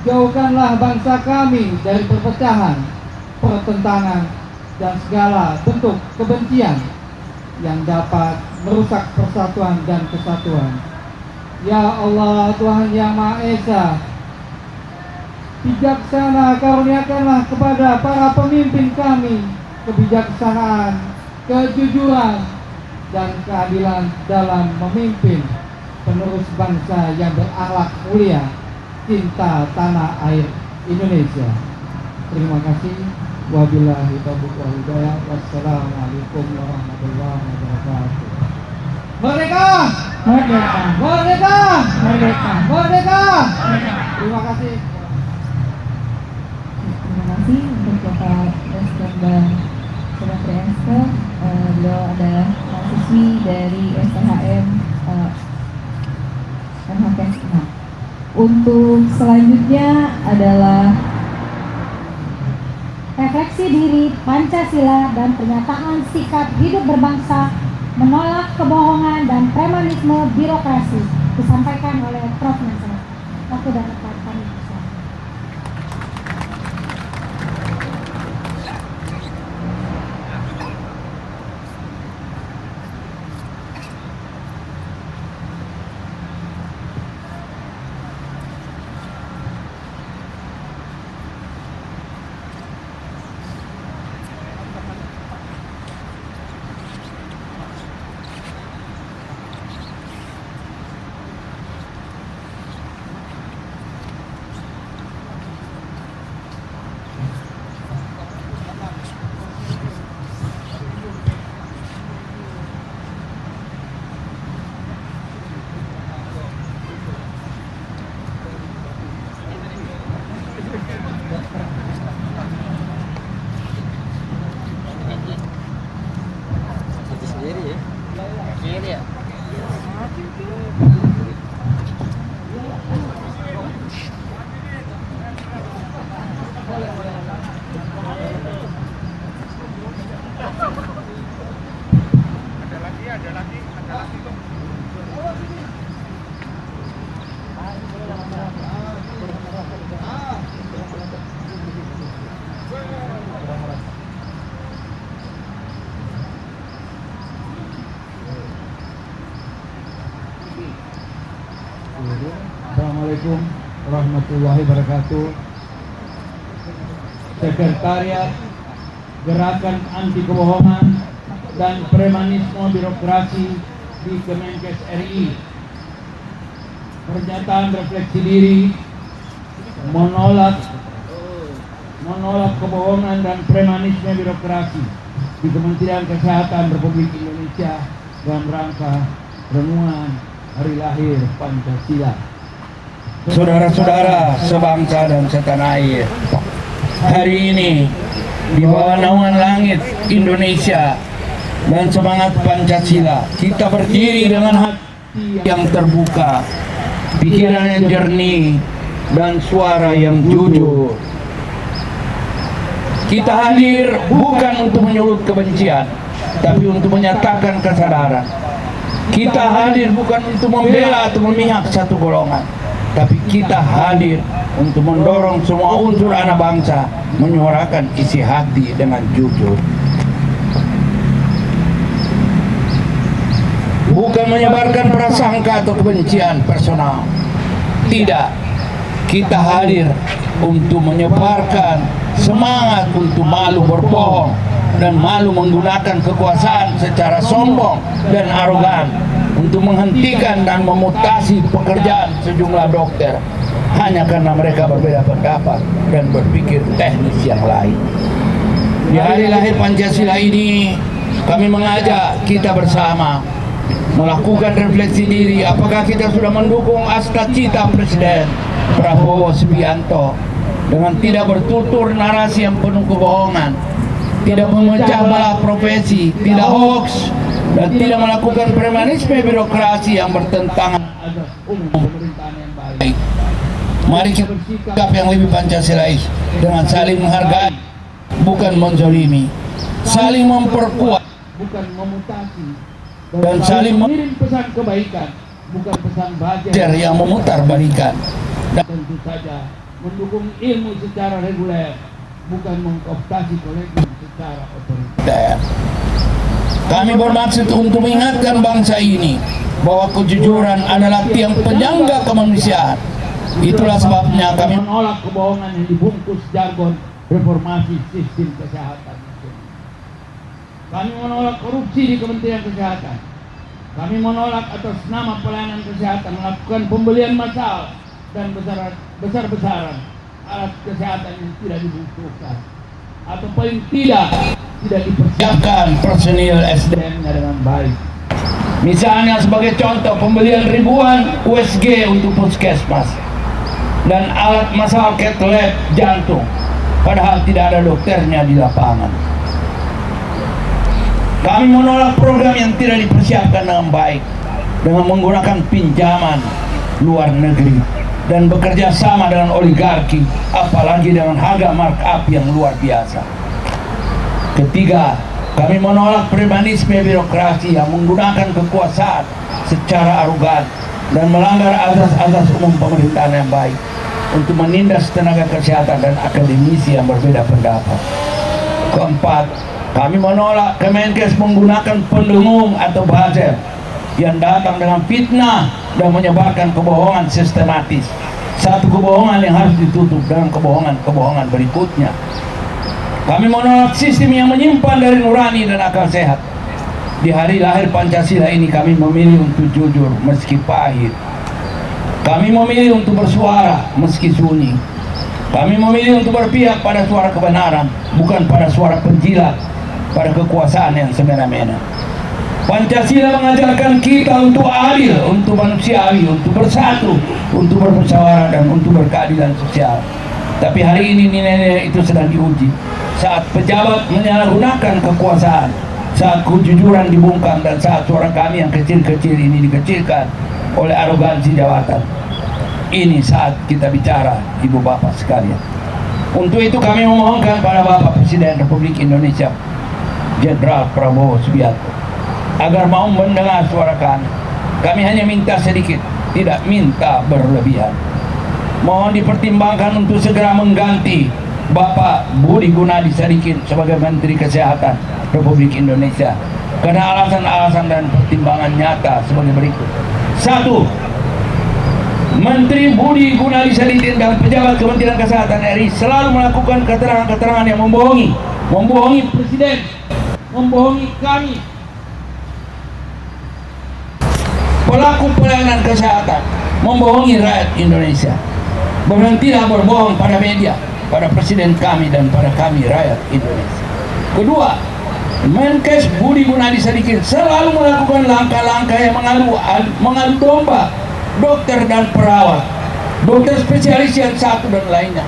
Jauhkanlah bangsa kami dari perpecahan, pertentangan, dan segala bentuk kebencian yang dapat merusak persatuan dan kesatuan. Ya Allah, Tuhan yang Maha Esa, bijaksana karuniakanlah kepada para pemimpin kami kebijaksanaan, kejujuran, dan keadilan dalam memimpin, penerus bangsa yang berakhlak mulia, cinta tanah air Indonesia. Terima kasih. Wabillahi taufiq wal hidayah. Wassalamualaikum warahmatullahi wabarakatuh. Merdeka! Merdeka! Merdeka! Merdeka! Merdeka! Terima kasih. Terima kasih untuk Bapak Presiden dan Sekretari Eska. Beliau adalah mahasiswi dari STHM MHKS 6. Untuk selanjutnya adalah refleksi diri Pancasila dan pernyataan sikap hidup berbangsa, menolak kebohongan dan premanisme birokrasi, disampaikan oleh Prof. Nasir. Waktu dan tempat kami bersama. Assalamualaikum warahmatullahi wabarakatuh. Sekretariat Gerakan Anti Kebohongan dan Premanisme Birokrasi di Kemenkes RI. Pernyataan refleksi diri menolak kebohongan dan premanisme birokrasi di Kementerian Kesehatan Republik Indonesia dalam rangka renungan hari lahir Pancasila. Saudara-saudara sebangsa dan setanah air, hari ini di bawah naungan langit Indonesia dan semangat Pancasila, kita berdiri dengan hati yang terbuka, pikiran yang jernih, dan suara yang jujur. Kita hadir bukan untuk menyulut kebencian, tapi untuk menyatakan kesadaran. Kita hadir bukan untuk membela atau memihak satu golongan, tapi kita hadir untuk mendorong semua unsur anak bangsa menyuarakan isi hati dengan jujur. Bukan menyebarkan prasangka atau kebencian personal. Tidak. Kita hadir untuk menyebarkan semangat untuk malu berbohong dan malu menggunakan kekuasaan secara sombong dan arogan, untuk menghentikan dan memutasi pekerjaan sejumlah dokter hanya karena mereka berbeda pendapat dan berpikir teknis yang lain. Di hari lahir Pancasila ini, kami mengajak kita bersama melakukan refleksi diri, apakah kita sudah mendukung cita Presiden Prabowo Subianto dengan tidak bertutur narasi yang penuh kebohongan, tidak memecah belah profesi, tidak hoax, dan tidak melakukan premanisme birokrasi yang bertentangan azas umum pemerintahan yang baik. Mari kita bersikap yang lebih Pancasilais dengan saling menghargai, bukan menzalimi, saling memperkuat, bukan memutasi, dan saling mengirim pesan kebaikan, bukan pesan buzzer yang memutar balikan. Dan tentu saja mendukung ilmu secara reguler, bukan mengkooptasi kolektif secara otoriter. Kami bermaksud untuk mengingatkan bangsa ini bahwa kejujuran adalah tiang penyangga kemanusiaan. Itulah sebabnya kami menolak kebohongan yang dibungkus jargon reformasi sistem kesehatan. Kami menolak korupsi di Kementerian Kesehatan. Kami menolak atas nama pelayanan kesehatan melakukan pembelian massal dan besar-besaran alat kesehatan yang tidak dibutuhkan, atau paling tidak dipersiapkan personil SDM-nya dengan baik. Misalnya sebagai contoh, pembelian ribuan USG untuk puskesmas dan alat massal cath lab jantung, padahal tidak ada dokternya di lapangan. Kami menolak program yang tidak dipersiapkan dengan baik dengan menggunakan pinjaman luar negeri dan bekerja sama dengan oligarki, apalagi dengan harga markup yang luar biasa. Ketiga, kami menolak premanisme birokrasi yang menggunakan kekuasaan secara arogan dan melanggar azas-azas umum pemerintahan yang baik untuk menindas tenaga kesehatan dan akademisi yang berbeda pendapat. Keempat, kami menolak Kemenkes menggunakan pendengung atau buzzer yang datang dengan fitnah dan menyebarkan kebohongan sistematis. Satu kebohongan yang harus ditutup dengan kebohongan-kebohongan berikutnya. Kami menolak sistem yang menyimpan dari nurani dan akal sehat. Di hari lahir Pancasila ini kami memilih untuk jujur meski pahit. Kami memilih untuk bersuara meski sunyi. Kami memilih untuk berpihak pada suara kebenaran, bukan pada suara penjilat, pada kekuasaan yang semena-mena. Pancasila mengajarkan kita untuk adil, untuk manusiawi, untuk bersatu, untuk bermusyawarah, dan untuk berkeadilan sosial. Tapi hari ini nilai-nilai itu sedang diuji saat pejabat menyalahgunakan kekuasaan, saat kejujuran dibungkam, dan saat suara kami yang kecil-kecil ini dikecilkan oleh arogansi jabatan. Ini saat kita bicara, Ibu Bapak sekalian. Untuk itu kami memohonkan pada Bapak Presiden Republik Indonesia Jenderal Prabowo Subianto agar mau mendengar suara kami. Kami hanya minta sedikit, tidak minta berlebihan. Mohon dipertimbangkan untuk segera mengganti Bapak Budi Gunadi Sadikin sebagai Menteri Kesehatan Republik Indonesia karena alasan-alasan dan pertimbangan nyata sebagai berikut. 1. Menteri Budi Gunadi Sadikin dan pejabat Kementerian Kesehatan RI selalu melakukan keterangan-keterangan yang membohongi Presiden, membohongi kami, pelaku pelayanan kesehatan, membohongi rakyat Indonesia. Berhentilah berbohong pada media, pada Presiden kami dan pada kami rakyat Indonesia. Kedua, Menkes Budi Gunadi Sadikin selalu melakukan langkah-langkah yang mengadu domba dokter dan perawat, dokter spesialis yang satu dan lainnya.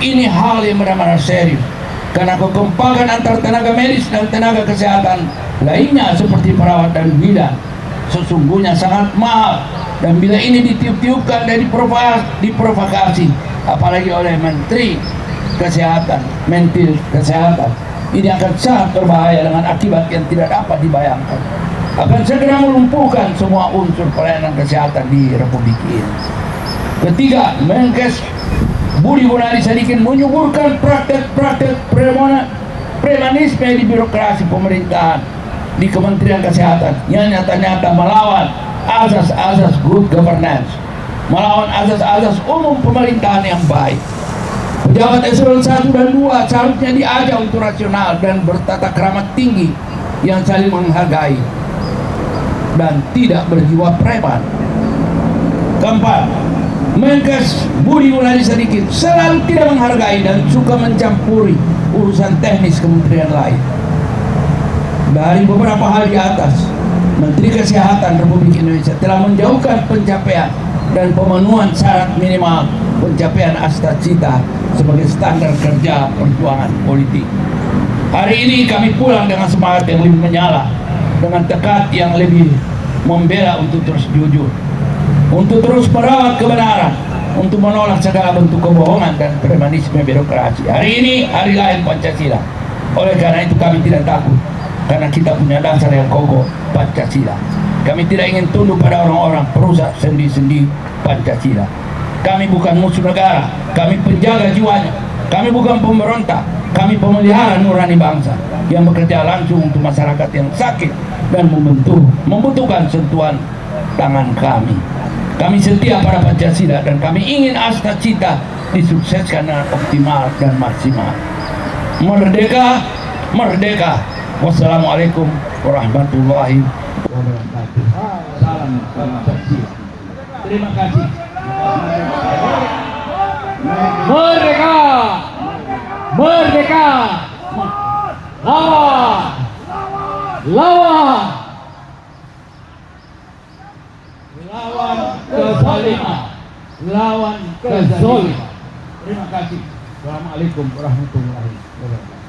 Ini hal yang benar-benar serius, karena kekompakan antar tenaga medis dan tenaga kesehatan lainnya seperti perawat dan bidan sesungguhnya sangat mahal, dan bila ini ditiup-tiupkan dan diprovokasi apalagi oleh Menteri Kesehatan, Mentil Kesehatan, ini akan sangat berbahaya dengan akibat yang tidak dapat dibayangkan. Akan segera melumpuhkan semua unsur pelayanan kesehatan di Republik ini. Ketiga, Menkes Budi Gunadi Sadikin menyuburkan praktek-praktek premanisme di birokrasi pemerintahan di Kementerian Kesehatan yang nyata-nyata melawan asas-asas good governance, melawan asas-asas umum pemerintahan yang baik. Pejabat eselon 1 dan 2 seharusnya diajak untuk rasional dan bertata krama tinggi yang saling menghargai dan tidak berjiwa preman. Keempat, Menkes Budi Gunadi Sadikin selalu tidak menghargai dan suka mencampuri urusan teknis kementerian lain. Dari beberapa hal di atas, Menteri Kesehatan Republik Indonesia telah menjauhkan pencapaian dan pemenuhan syarat minimal pencapaian Astacita sebagai standar kerja perjuangan politik. Hari ini kami pulang dengan semangat yang lebih menyala, dengan tekad yang lebih membela untuk terus jujur, untuk terus merawat kebenaran, untuk menolak segala bentuk kebohongan dan premanisme birokrasi. Hari ini hari lahir Pancasila. Oleh karena itu kami tidak takut, karena kita punya dasar yang kokoh, Pancasila. Kami tidak ingin tunduk pada orang-orang perusak sendi-sendi Pancasila. Kami bukan musuh negara, kami penjaga jiwanya. Kami bukan pemberontak, kami pemelihara nurani bangsa yang bekerja langsung untuk masyarakat yang sakit dan membutuhkan sentuhan tangan kami. Kami setia pada Pancasila dan kami ingin Astacita disukseskan dengan optimal dan maksimal. Merdeka, merdeka. Wassalamualaikum warahmatullahi wabarakatuh. Salam Pancasila. Terima kasih. Merdeka! Merdeka! Lawan! Lawan! Lawan kezaliman! Lawan kezaliman! Terima kasih. Assalamualaikum warahmatullahi wabarakatuh.